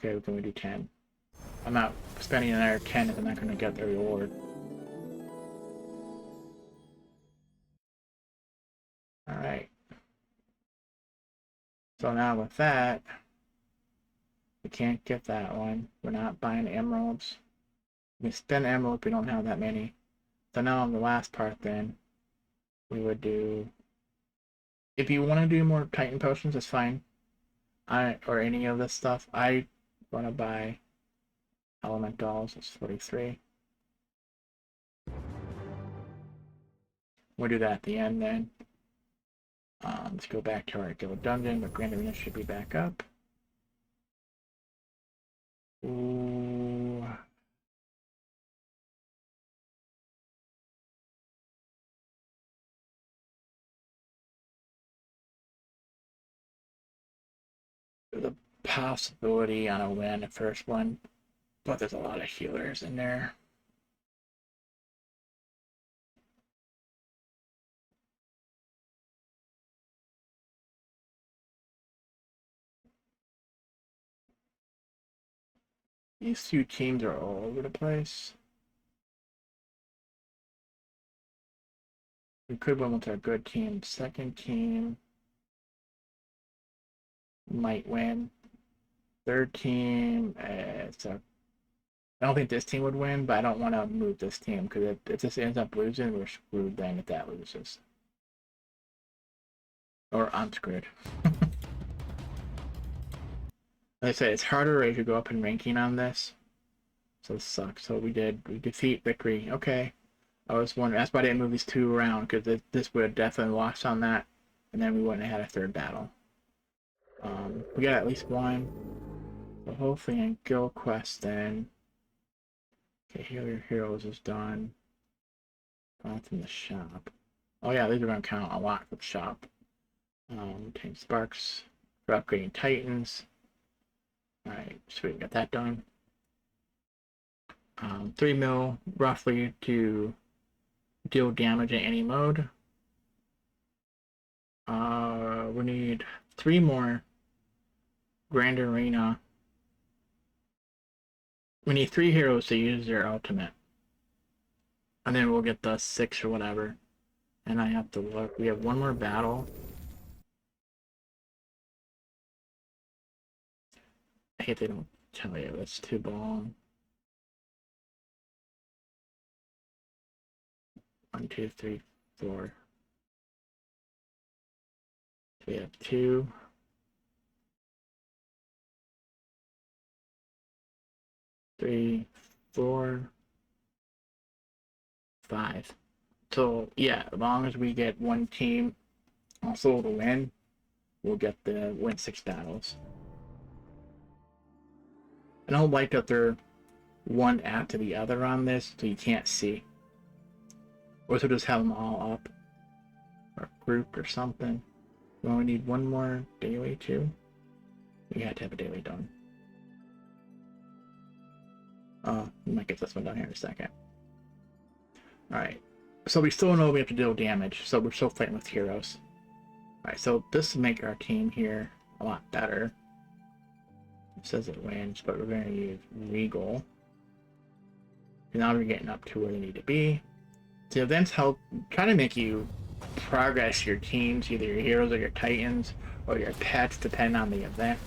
Okay, can we do 10? I'm not spending another 10 if I'm not going to get the reward. Alright. So now with that, we can't get that one. We're not buying emeralds. We spend emeralds, we don't have that many. So now on the last part then, we would do... If you want to do more Titan potions, that's fine. Or any of this stuff. I want to buy elementals. It's 43. We'll do that at the end then. Let's go back to our guild dungeon. The Grand Arena should be back up. Ooh. There's a possibility on a win, the first one, but there's a lot of healers in there. These two teams are all over the place. We could win with our good team. Second team might win. Third team, I don't think this team would win, but I don't want to move this team because if this ends up losing, we're screwed then if that loses. Or I'm screwed. Like I said, it's harder as you go up in ranking on this. So this sucks. So we defeat victory. Okay. I was wondering, that's why I didn't move these two around, because this would have definitely lost on that, and then we wouldn't have had a third battle. We got at least one. So hopefully in Guild Quest then. Okay, Heal Your Heroes is done. That's in the shop. Oh yeah, these are going to count a lot for the shop. 10 sparks for upgrading Titans. Alright, sweet, got that done. 3 mil roughly to deal damage in any mode. We need 3 more Grand Arena. We need 3 heroes to use their ultimate. And then we'll get the 6 or whatever. And I have to look. We have 1 more battle. I hate they don't tell you. It's too long. 1, 2, 3, 4. We have 2. 3, 4, 5. So yeah, as long as we get one team also to win, we'll get the win 6 battles. I don't like that they're one after the other on this, so you can't see. Or so just have them all up, or grouped or something. We only need 1 more daily too. We had to have a daily done. We might get this one done here in a second. Alright, so we still know we have to deal damage, so we're still fighting with heroes. Alright, so this will make our team here a lot better. It says it wins, but we're going to use Regal. And now we're getting up to where they need to be. The events help try to make you progress your teams, either your heroes or your titans, or your pets, depending on the event.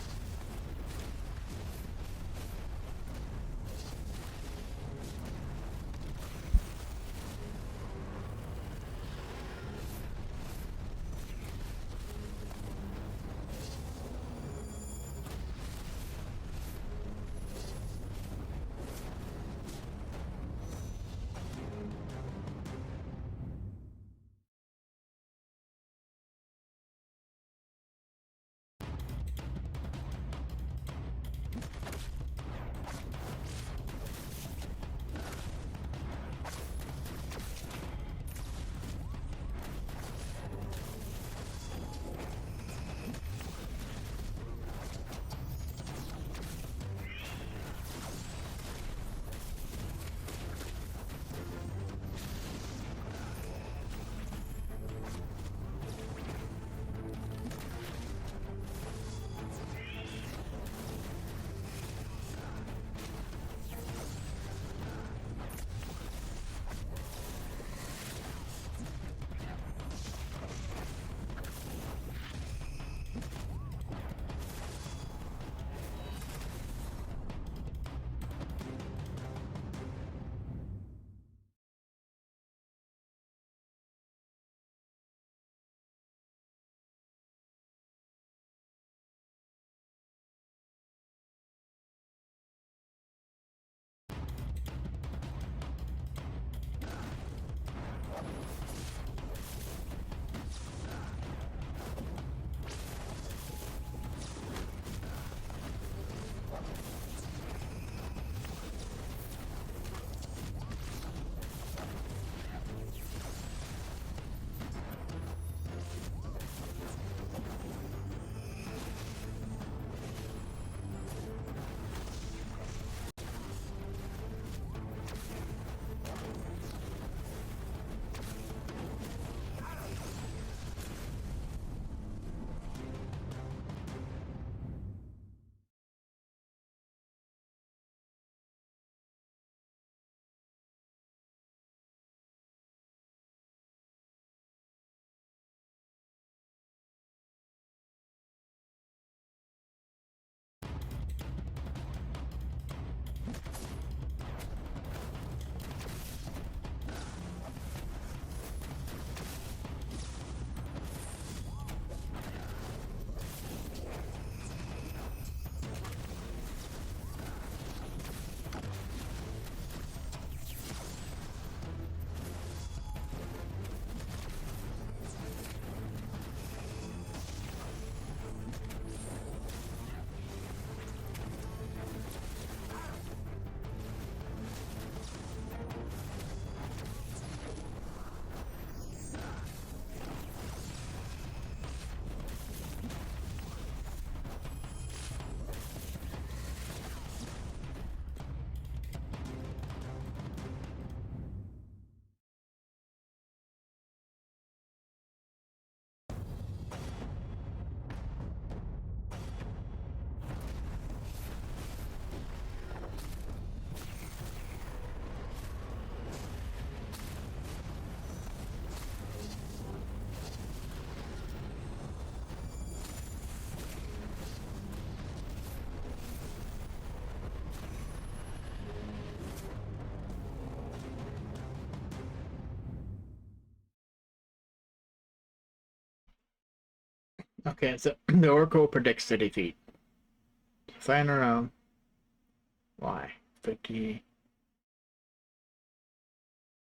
Okay, so the Oracle predicts the defeat. Five in a row. Why? 50.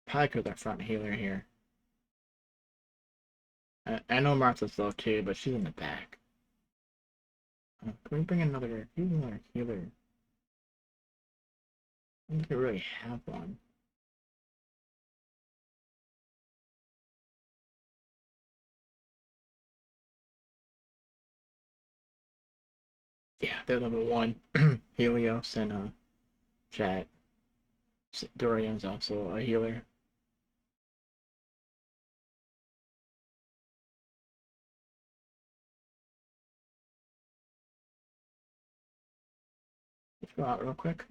Probably because our front healer here. I know Martha's low too, but she's in the back. Can we bring another healer? I don't think we really have one. Yeah, they're level 1. Helios and Chat. Dorian's also a healer. Let's go out real quick.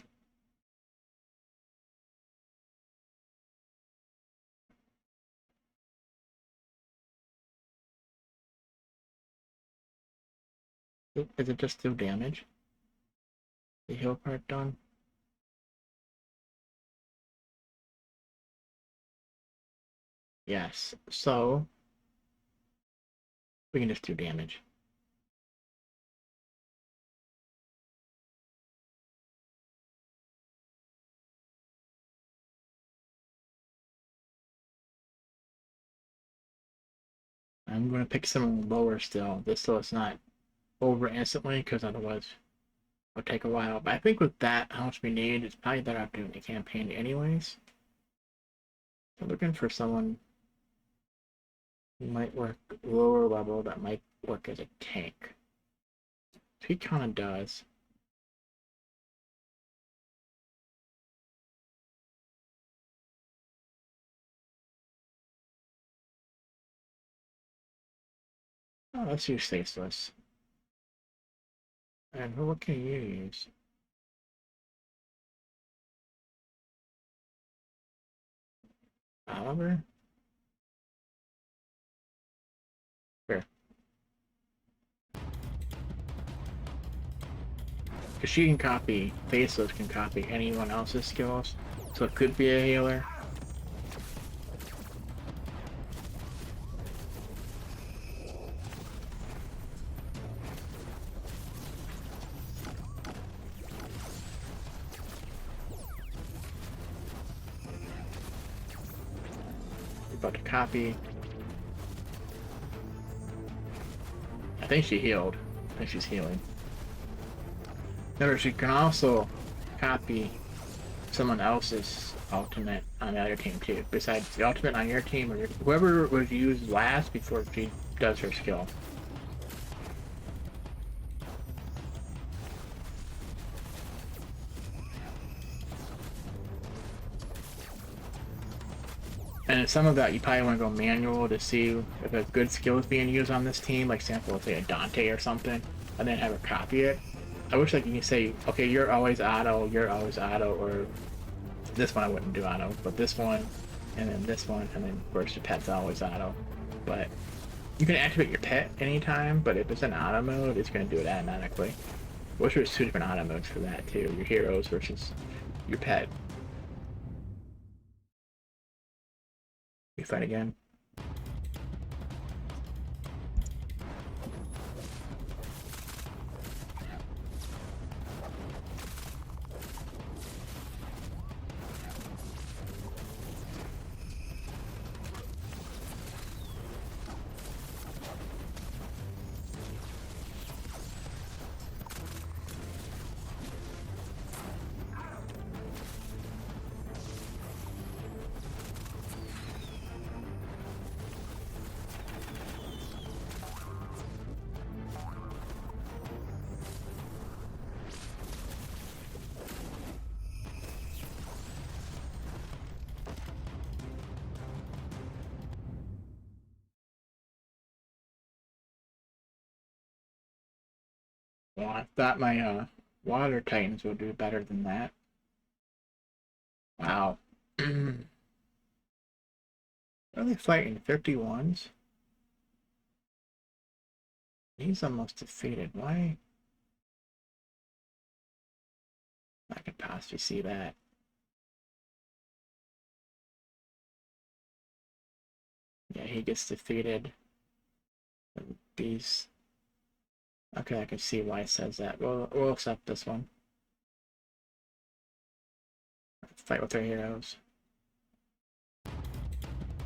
Is it just do damage? The heal part done? Yes. So we can just do damage. I'm going to pick someone lower still, just so it's not over instantly, because otherwise it'll take a while. But I think with that, how much we need, it's probably better after doing the campaign anyways. So looking for someone who might work lower level that might work as a tank. He kind of does. Oh, let's use Faceless. And what can you use? Oliver? Here. Because she can copy, Faceless can copy anyone else's skills. So it could be a healer. About to copy. I think she healed. I think she's healing. Notice you can also copy someone else's ultimate on the other team too. Besides the ultimate on your team, or whoever was used last before she does her skill. And some of that you probably want to go manual to see if a good skill is being used on this team, like sample, let's say a Dante or something, and then have her copy it. I wish like you can say, okay, you're always auto, or this one I wouldn't do auto, but this one, and then this one, and then of course your pet's always auto. But you can activate your pet anytime, but if it's in auto mode, it's going to do it automatically. I wish there was 2 different auto modes for that too, your heroes versus your pet. We fight again. Well, I thought my water titans would do better than that. Wow. Are they fighting 51s? He's almost defeated. Why? I could possibly see that. Yeah, he gets defeated. These Okay, I can see why it says that. We'll accept this one. Fight with our heroes.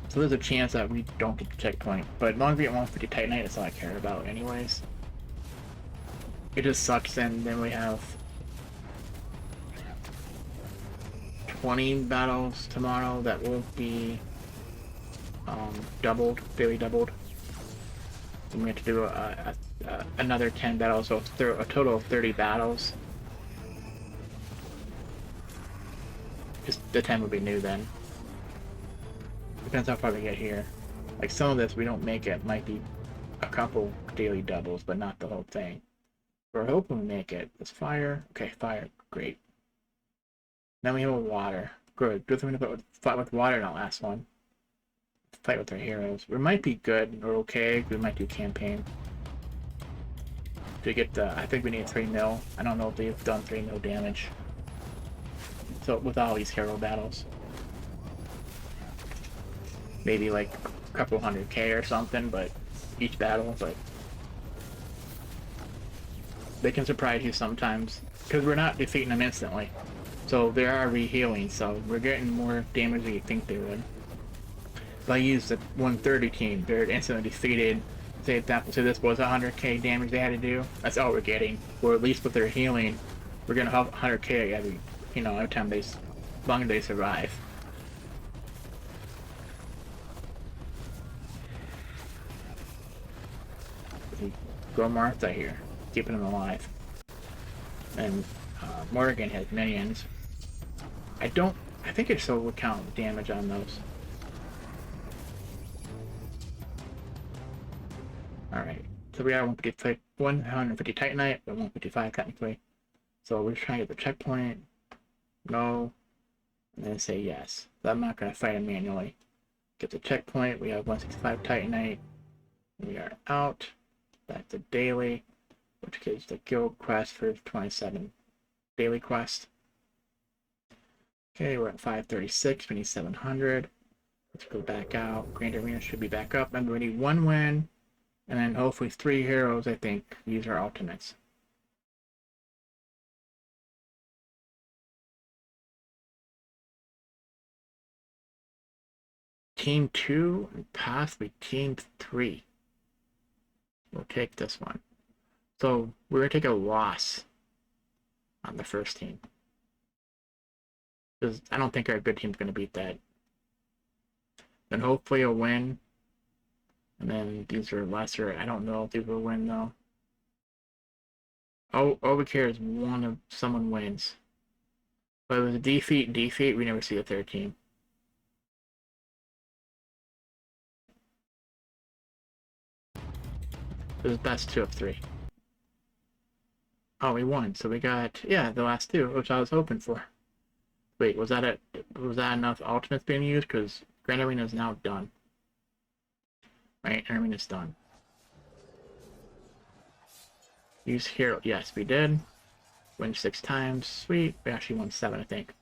So there's a chance that we don't get the checkpoint, but as long as we get 150 Titanite, that's all I care about anyways. It just sucks, and then we have 20 battles tomorrow that will be doubled, daily doubled. And we have to do another 10 battles, so a total of 30 battles. Just the 10 will be new then. Depends how far we get here. Like some of this we don't make it, might be a couple daily doubles, but not the whole thing. We're hoping we make it. It's fire. Okay, fire. Great. Then we have water. Good. Good thing to fight with water in that last one. Fight with our heroes. We might be good or okay. We might do campaign. To get the, I think we need 3 mil. I don't know if they've done 3 mil damage. So with all these hero battles. Maybe like a couple 100k or something, but each battle, but they can surprise you sometimes because we're not defeating them instantly. So they are re-healing, so we're getting more damage than you think they would. If I use the 130 team, they're instantly defeated. Say that, so this was 100k damage they had to do. That's all we're getting. Or at least with their healing, we're gonna have 100k every, every time they, as long as they survive. Go Martha here, keeping him alive. And Morgan has minions. I think it still would count damage on those. Alright, so we are 150 Titanite, but 155 technically. So we're trying to get the checkpoint. No. And then say yes. So I'm not going to fight him manually. Get the checkpoint. We have 165 Titanite. We are out. Back to daily, which gives the guild quest for 27 daily quest. Okay, we're at 536. We need 700. Let's go back out. Grand Arena should be back up. Remember, we need 1 win. And then hopefully 3 heroes, I think, use our ultimates. Team 2 and possibly Team 3. We'll take this one. So we're going to take a loss on the first team. Because I don't think our good team's going to beat that. Then hopefully a win. And then these are lesser. I don't know if these will win though. Oh, all we care is someone wins. But with a defeat, we never see a third team. It was best 2 of 3. Oh, we won. So we got, yeah, the last 2, which I was hoping for. Wait, was that enough ultimates being used? Because Grand Arena is now done. Right, Arena's done. Use hero. Yes, we did. Win 6 times. Sweet. We actually won 7, I think.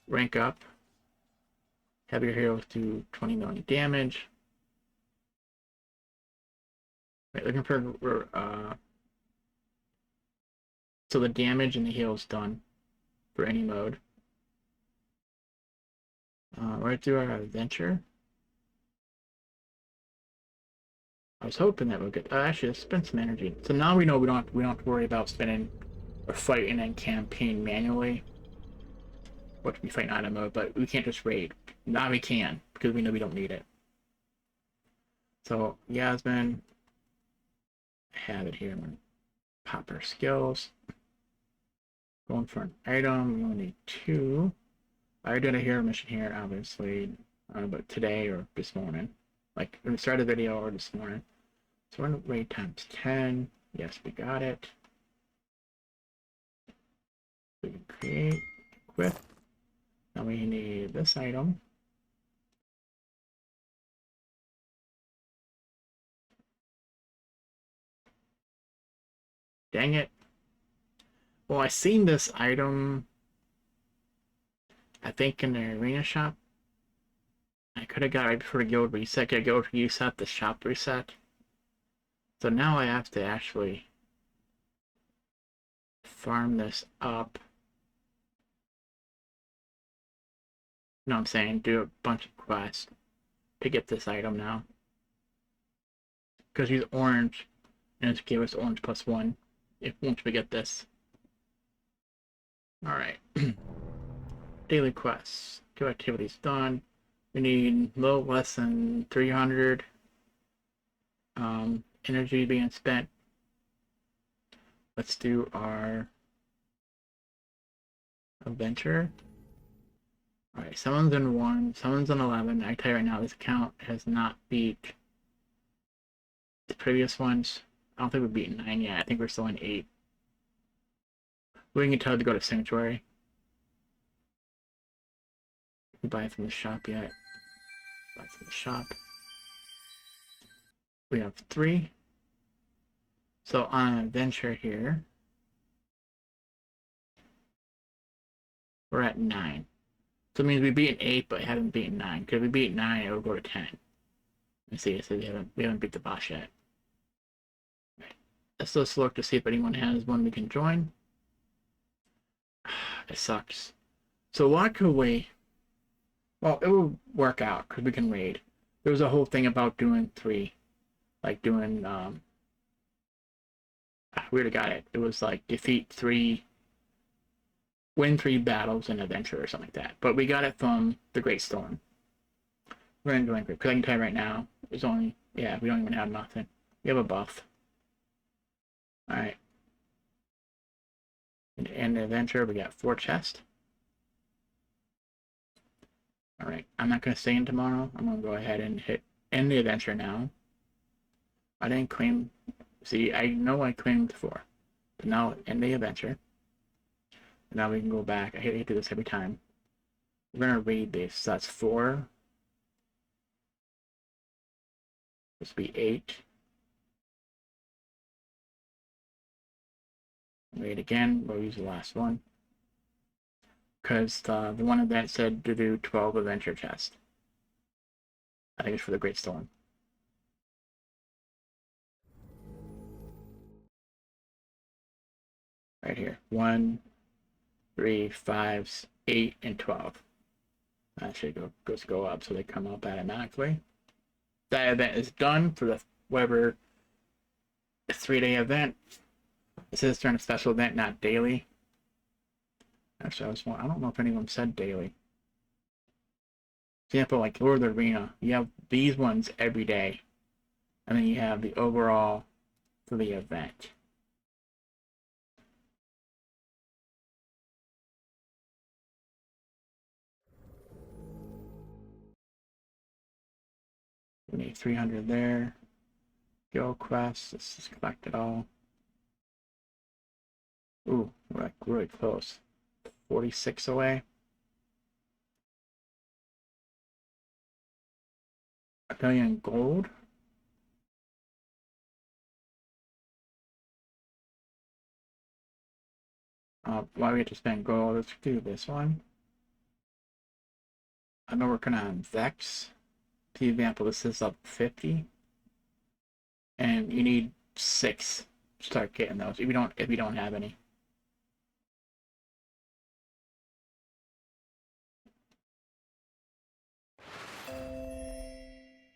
Rank up. Have your heroes do 20 million damage. Wait, looking for so the damage and the heal is done for any mode. We're gonna do our adventure. I was hoping that would get. Actually, let's spend some energy. So now we know we don't have to worry about spending or fighting and campaign manually. What we fight item mode, but we can't just raid. Now we can because we know we don't need it. So Yasmin, I have it here. I'm gonna pop our skills. Going for an item. We only need 2. I did a hero mission here, obviously, but today or this morning. Like, when we started the video or this morning. So we're going to raid times 10. Yes, we got it. We can create, equip. Now we need this item. Dang it. Well, I seen this item, I think, in the arena shop. I could have got it right before the guild reset. The shop reset. So now I have to actually farm this up. You know what I'm saying? Do a bunch of quests to get this item now. Because he's orange, and it's give us orange +1 if once we get this. Alright. Daily quests. Go activities done. We need little less than 300 energy being spent. Let's do our adventure. Alright, someone's in 1, someone's in 11. I tell you right now, this account has not beat the previous ones. I don't think we've beaten 9 yet. I think we're still in 8. We can tell to go to Sanctuary. We buy it from the shop yet. Buy it from the shop. We have 3. So on adventure here, we're at 9. So it means we beat 8, but haven't beaten 9. Because if we beat 9, it will go to 10. Let's see, so we haven't beat the boss yet. Right. Let's just look to see if anyone has one we can join. It sucks. So what could we? Well, it will work out because we can raid. There was a whole thing about doing 3, like doing we already got it. It was like defeat 3, win 3 battles in adventure or something like that. But we got it from the Great Storm. We're gonna do it because I can tell you right now, there's only we don't even have nothing. We have a buff. All right. And the adventure, we got 4 chests. All right, I'm not gonna stay in tomorrow. I'm gonna go ahead and end the adventure now. I didn't claim. See, I know I claimed 4, but now end the adventure. And now we can go back. I hate to do this every time. We're gonna read this. So that's 4. This will be 8. Read again. We'll use the last one. Because the one event said to do 12 adventure chests. I think it's for the Great Storm. Right here. 1, 3, 5, 8, and 12. That should go up so they come up automatically. That event is done for the whatever 3-day event. It says during a special event, not daily. Actually, I don't know if anyone said daily. For example, like Lord of the Arena, you have these ones every day. And then you have the overall for the event. We need 300 there. Guild quests, let's just collect it all. Ooh, we're like really close. 46 away. $1 million gold. Why we have to spend gold? Let's do this one. I'm working on Vex. For example, this is up 50. And you need 6 to start getting those if you don't have any.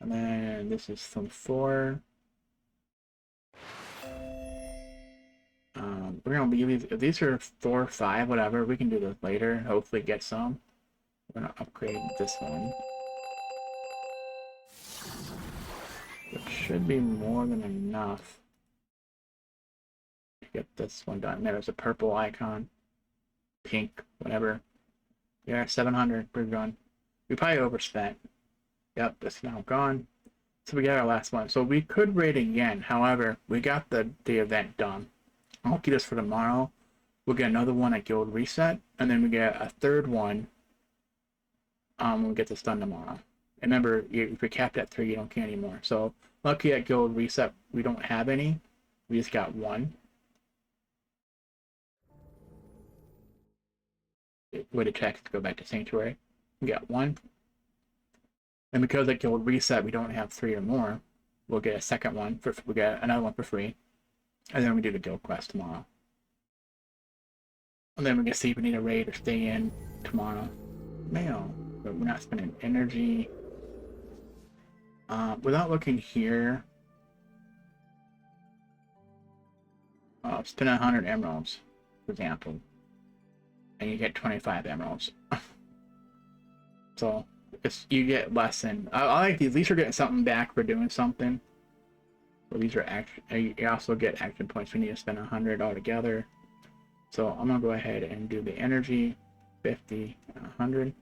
And then this is some 4. We're gonna be if these are 4, 5, whatever. We can do this later. Hopefully, get some. We're gonna upgrade this one. It should be more than enough to get this one done. There's a purple icon, pink, whatever. Yeah, 700. We're done. We probably overspent. Yep, it's now gone. So we got our last one. So we could raid again. However, we got the event done. I'll keep this for tomorrow. We'll get another one at Guild Reset, and then we get a 3rd one. We'll get this done tomorrow. And remember, if you're capped at 3, you don't get any more. So lucky at Guild Reset, we don't have any. We just got 1. Way to check to go back to Sanctuary. We got 1. And because at Guild Reset we don't have 3 or more, we'll get a second one. We get another one for free. And then we do the guild quest tomorrow. And then we can see if we need a raid or stay in tomorrow. Mail. But we're not spending energy. Without looking here, spend 100 emeralds, for example, and you get 25 emeralds. So you get less than. I like these. At least you're getting something back for doing something. So these are action. You also get action points. We need to spend 100 altogether. So I'm gonna go ahead and do the energy, 50 and 100.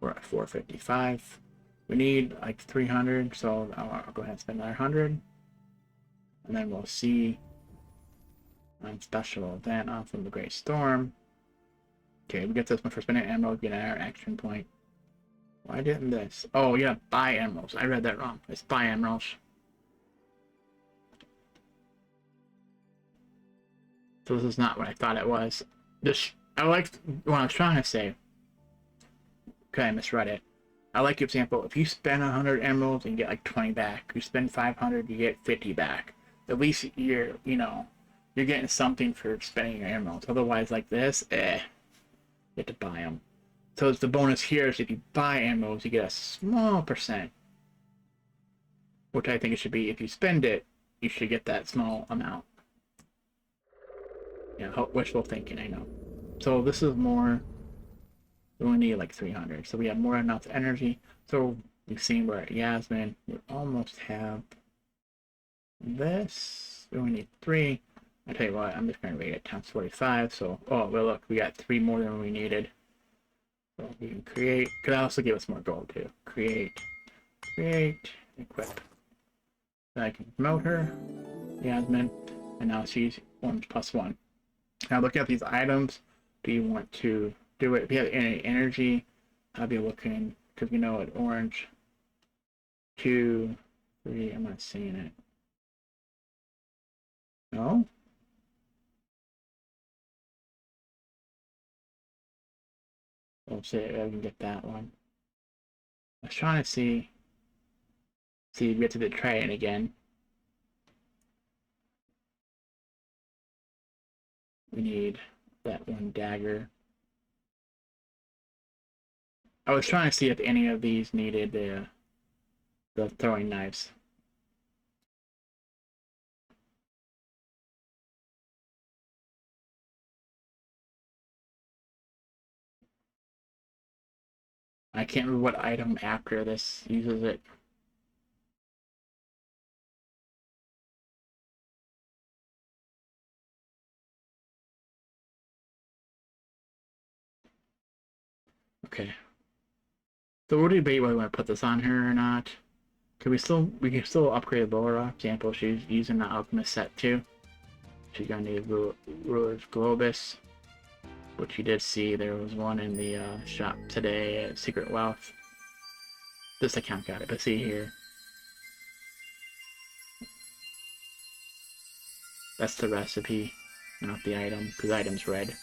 We're at 455. We need like 300, so I'll go ahead and spend 900. And then we'll see on special event off from the Great Storm. Okay, we get this one for spending emerald, get our action point. Why didn't this? Oh yeah, buy emeralds. I read that wrong. It's buy emeralds. So this is not what I thought it was. I liked what I was trying to say. Okay, I misread it. I like your example. If you spend 100 emeralds and you get like 20 back, you spend 500, you get 50 back. At least you're getting something for spending your emeralds. Otherwise, like this, you have to buy them. So it's the bonus here is if you buy emeralds, you get a small percent. Which I think it should be. If you spend it, you should get that small amount. Yeah, wishful thinking, I know. So this is more. We only need like 300, so we have more than enough energy. So you've seen we're at Yasmin. We almost have this. We only need 3. I tell you what, I'm just gonna rate it times 45. So well look, we got 3 more than we needed. So we can create. Could also give us more gold too. Create, equip. Then I can promote her, Yasmin, and now she's 1+1. Now look at these items. Do you want to do it? If you have any energy, I'll be looking, because we know it orange. 2, 3, I'm not seeing it. No? Let's see if I can get that one. I was trying to see if we get to the train again. We need that one dagger. I was trying to see if any of these needed the throwing knives. I can't remember what item after this uses it. Okay. So we'll debate whether we want to put this on her or not. We can still upgrade Laura. For example, she's using the alchemist set too. She's gonna need Ruler's Globus, which you did see there was one in the shop today at Secret Wealth. This account got it, but see here. That's the recipe, not the item, because the item's red.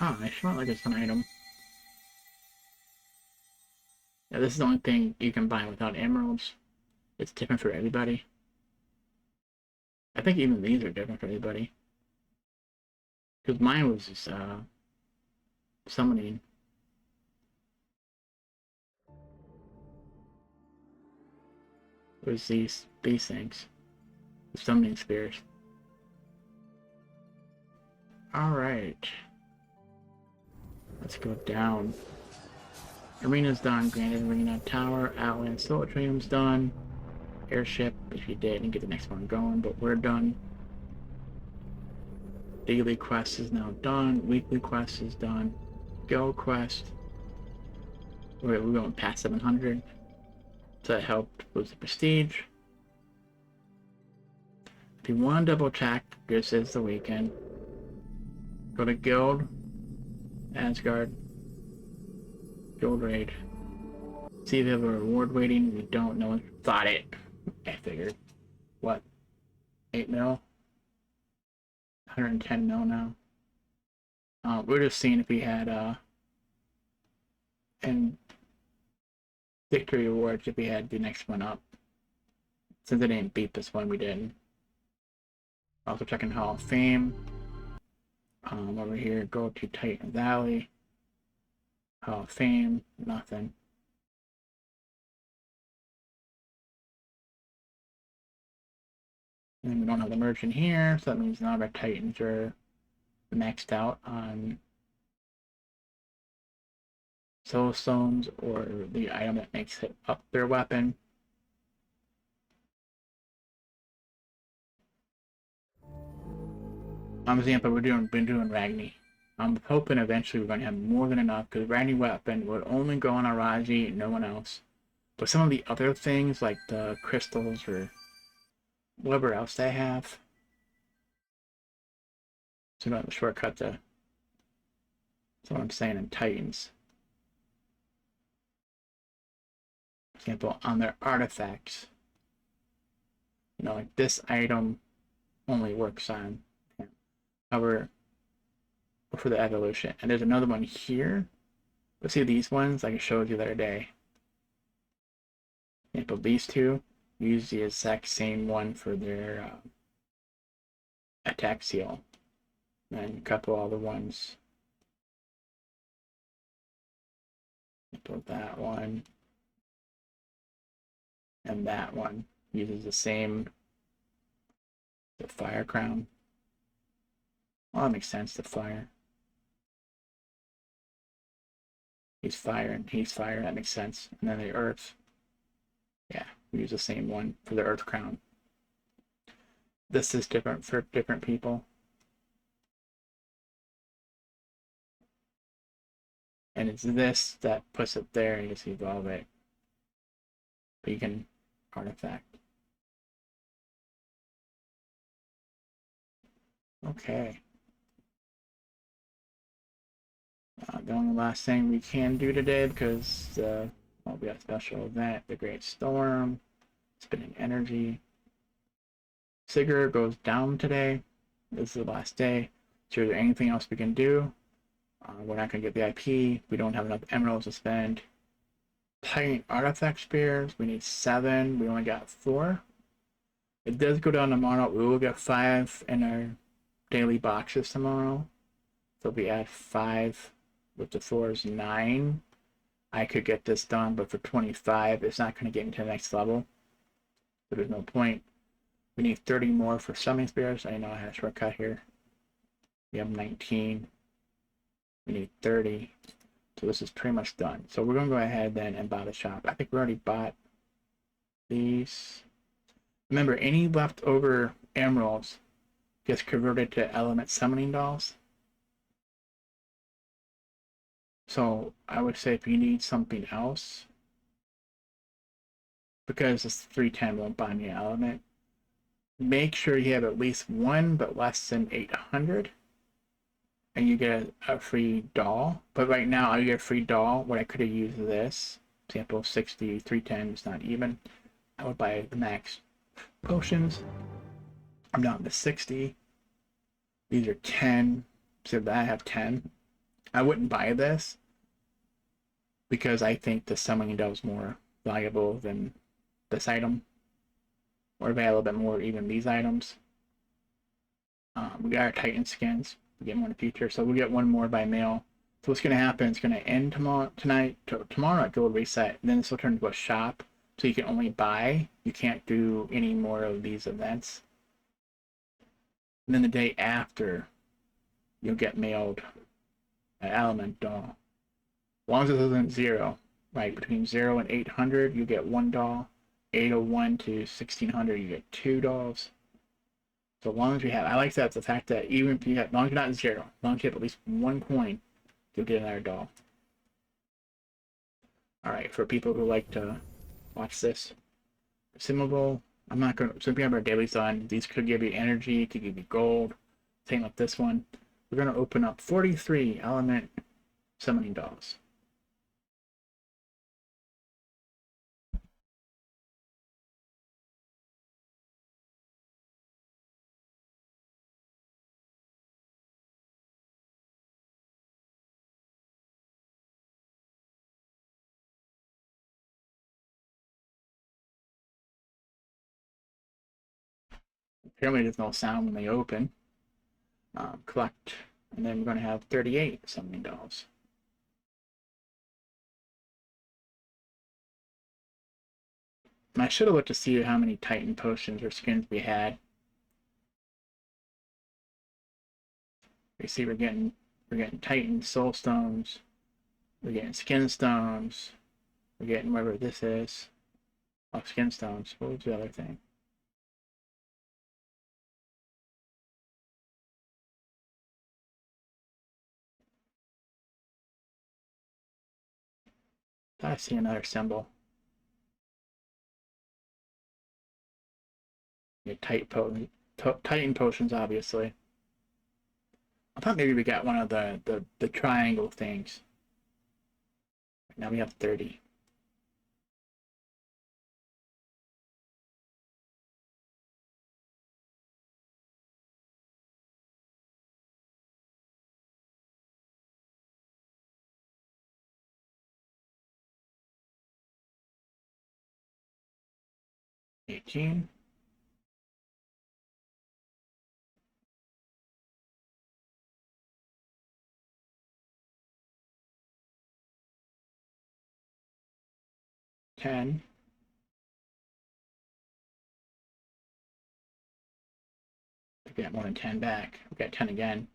Ah, I felt like it's an item. Yeah, this is the only thing you can buy without emeralds. It's different for everybody. I think even these are different for everybody. Because mine was just, summoning. It was these things. The summoning spears. Alright. Let's go down. Arena's done. Granted Arena Tower. Outland Solitarium's done. Airship, if you did, and get the next one going, but we're done. Daily quest is now done. Weekly quest is done. Guild quest. We're going past 700. So that helped with the prestige. If you want to double check, this is the weekend. Go to Guild. Asgard. Guild raid. See if you have a reward waiting. We don't know. Thought it. I figured. What? 8 mil? 110 mil now. We're just seeing if we had and victory awards if we had the next one up. Since I didn't beat this one, we did. Also checking Hall of Fame. Over here, go to Titan Valley. Hall of Fame, nothing. And we don't have the merchant here, so that means none of our Titans are maxed out on soul stones or the item that makes it up their weapon. Example, been doing Ragni. I'm hoping eventually we're going to have more than enough, because Ragni weapon would only go on Araji, no one else. But some of the other things, like the crystals or whatever else they have, so not the shortcut to. That's what I'm saying in Titans. For example, on their artifacts, like this item only works on however for the evolution. And there's another one here. But see these ones, like I showed you the other day. For example, these two use the exact same one for their attack seal. And a couple other ones. Example, that one. And that one uses the same, the fire crown. Well, that makes sense, the fire. He's fire and he's fire, that makes sense. And then the earth. Yeah, we use the same one for the earth crown. This is different for different people. And it's this that puts it there, you just evolve it. But you can artifact. Okay. The only last thing we can do today, because will be a special event, the Great Storm, spinning energy. Sigurd goes down today. This is the last day. So is there anything else we can do? We're not going to get the IP. We don't have enough emeralds to spend. Titan artifact spears. We need 7. We only got 4. It does go down tomorrow. We will get 5 in our daily boxes tomorrow. So we add 5 with the 4 is 9. I could get this done, but for 25, it's not going to get me to the next level. So there's no point. We need 30 more for summoning spears. I know I had a shortcut here. We have 19. We need 30. So this is pretty much done. So we're going to go ahead then and buy the shop. I think we already bought these. Remember, any leftover emeralds gets converted to element summoning dolls. So I would say if you need something else, because this 310 won't buy me an element, make sure you have at least 1 but less than 800. And you get a free doll. But right now I get a free doll where I could have used this. Example 60, 310 is not even. I would buy the max potions. I'm down to 60. These are 10. So that I have 10. I wouldn't buy this because I think the summoning doll is more valuable than this item. Or value a bit more even these items. We got our Titan skins. We get more in the future, so we'll get 1 more by mail. So what's going to happen? It's going to end tomorrow at Gold Reset. And then this will turn into a shop, so you can only buy. You can't do any more of these events. And then the day after, you'll get mailed an element doll. As long as it isn't 0, right? Between 0 and 800, you get 1 doll. 801 to 1600, you get 2 dolls. So as long as we have, I like that, the fact that even if you have, as long as you're not 0, as long as you have at least 1 coin, you'll get another doll. Alright, for people who like to watch this, consumable, I'm not going to, so if we have our dailies on, these could give you energy, could give you gold, same with this one. We're going to open up 43 element summoning dolls. Apparently there's no sound when they open. Collect, and then we're going to have 38 summoning dolls. And I should have looked to see how many Titan potions or skins we had. You see, we're getting Titan soul stones, we're getting skin stones, we're getting whatever this is. Oh, skin stones. What was the other thing? I see another symbol. Get Titan potions, obviously. I thought maybe we got one of the triangle things. Now we have 30. $18. $10. We get more than 10 back. We got 10 again.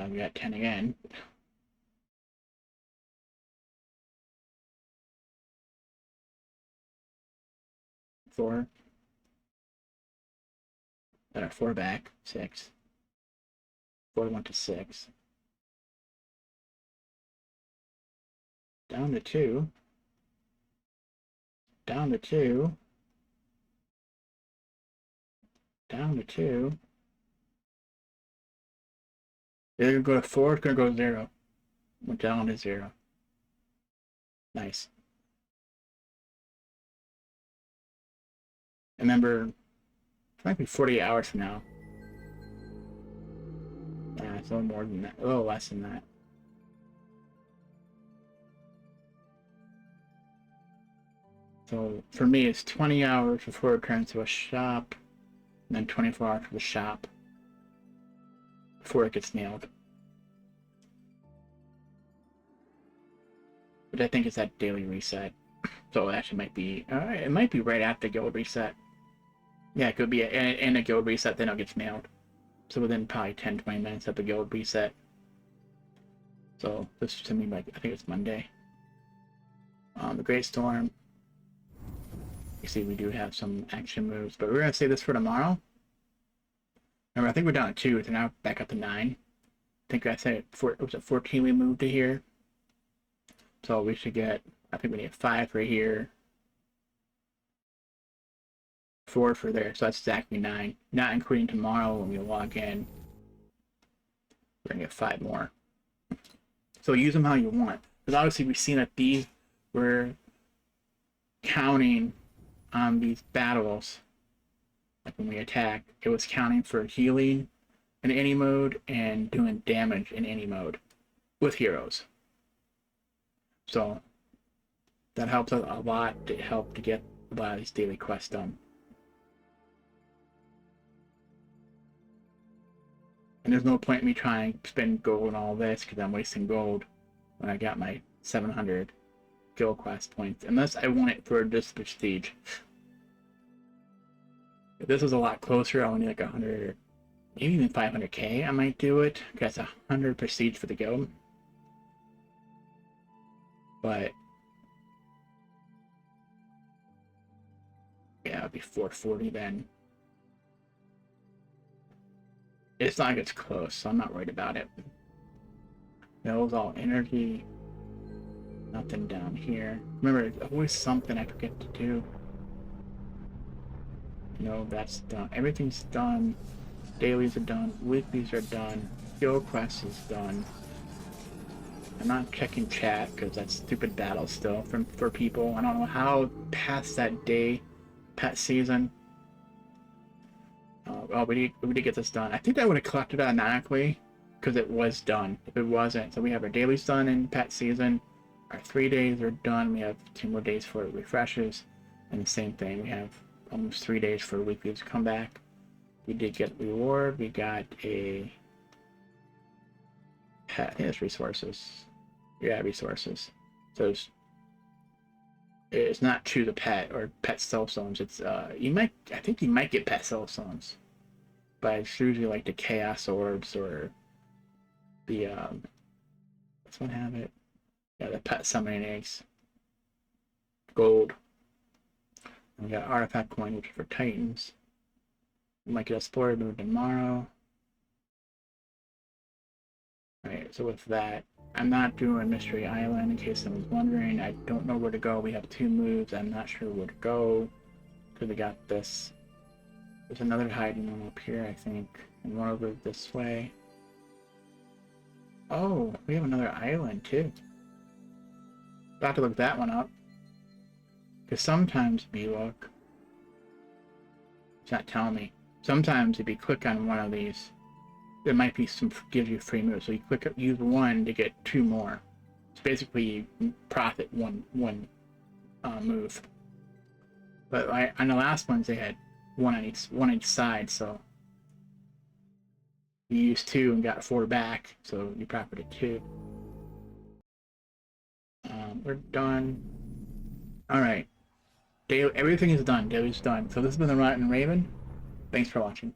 We got 10 again. Four. Got our 4 back. 6. 4 went to 6. Down to 2. Down to 2. Down to 2. They're gonna go to 4, it's gonna go to 0. Went down to 0. Nice. Remember, it might be 48 hours from now. It's a little more than that. A little less than that. So for me, it's 20 hours before it turns to a shop, and then 24 hours for the shop before it gets nailed. But I think it's that daily reset. So it actually might be, it might be right after guild reset. Yeah, it could be in a guild reset, then it gets nailed. So within probably 10-20 minutes of the guild reset. So this to me, like, I think it's Monday. The Great Storm. You see, we do have some action moves, but we're gonna save this for tomorrow. Remember, I think we're down to 2, so now back up to 9. I think I said it was at 14 we moved to here. So we should get, I think we need 5 right here. 4 for there, so that's exactly 9. Not including tomorrow when we log in. We're gonna get 5 more. So use them how you want. Because obviously we've seen that these were counting on these battles. Like when we attack, it was counting for healing in any mode and doing damage in any mode with heroes. So that helps us a lot to help to get a lot of these daily quests done. And there's no point in me trying to spend gold and all this because I'm wasting gold when I got my 700 guild quest points. Unless I want it for this prestige. If this was a lot closer, I would need like 100, maybe even 500k, I might do it. Because that's 100 prestige for the guild. But yeah, it'd be 440 then. It's not like it's close, so I'm not worried about it. That was all energy. Nothing down here. Remember, there's always something I forget to do. No, that's done. Everything's done. Dailies are done. Weeklies are done. Guild quest is done. I'm not checking chat because that's stupid battle still for people. I don't know how past that day, pet season. Oh, we did get this done. I think I would have collected it automatically because it was done. If it wasn't, so we have our dailies done in pet season. our 3 days are done. We have 2 more days for refreshes, and the same thing. We have almost 3 days for weeklies to come back. We did get a reward. We got a pet. I think it's resources. Yeah, resources. So it's not choose a pet or pet cell stones. It's you might, I think you might get pet cell stones, but it's usually like the chaos orbs or the this one have it. Yeah, the pet summoning eggs. Gold. And we got artifact coin, which is for Titans. We might get explorer move tomorrow. Alright, so with that, I'm not doing Mystery Island in case someone's wondering. I don't know where to go. We have 2 moves. I'm not sure where to go. Because we got this. There's another hiding one up here, I think. And one over this way. Oh, we have another island too. I'll have to look that one up. Because sometimes if you look, it's not telling me. Sometimes if you click on one of these, there might be some gives you free moves. So you click use one to get 2 more. So basically you profit one move. But on the last ones they had one on each side, so you used 2 and got 4 back, so you profited 2. We're done. All right, everything is done. Daily's done. So this has been the Rotten Raven. Thanks for watching.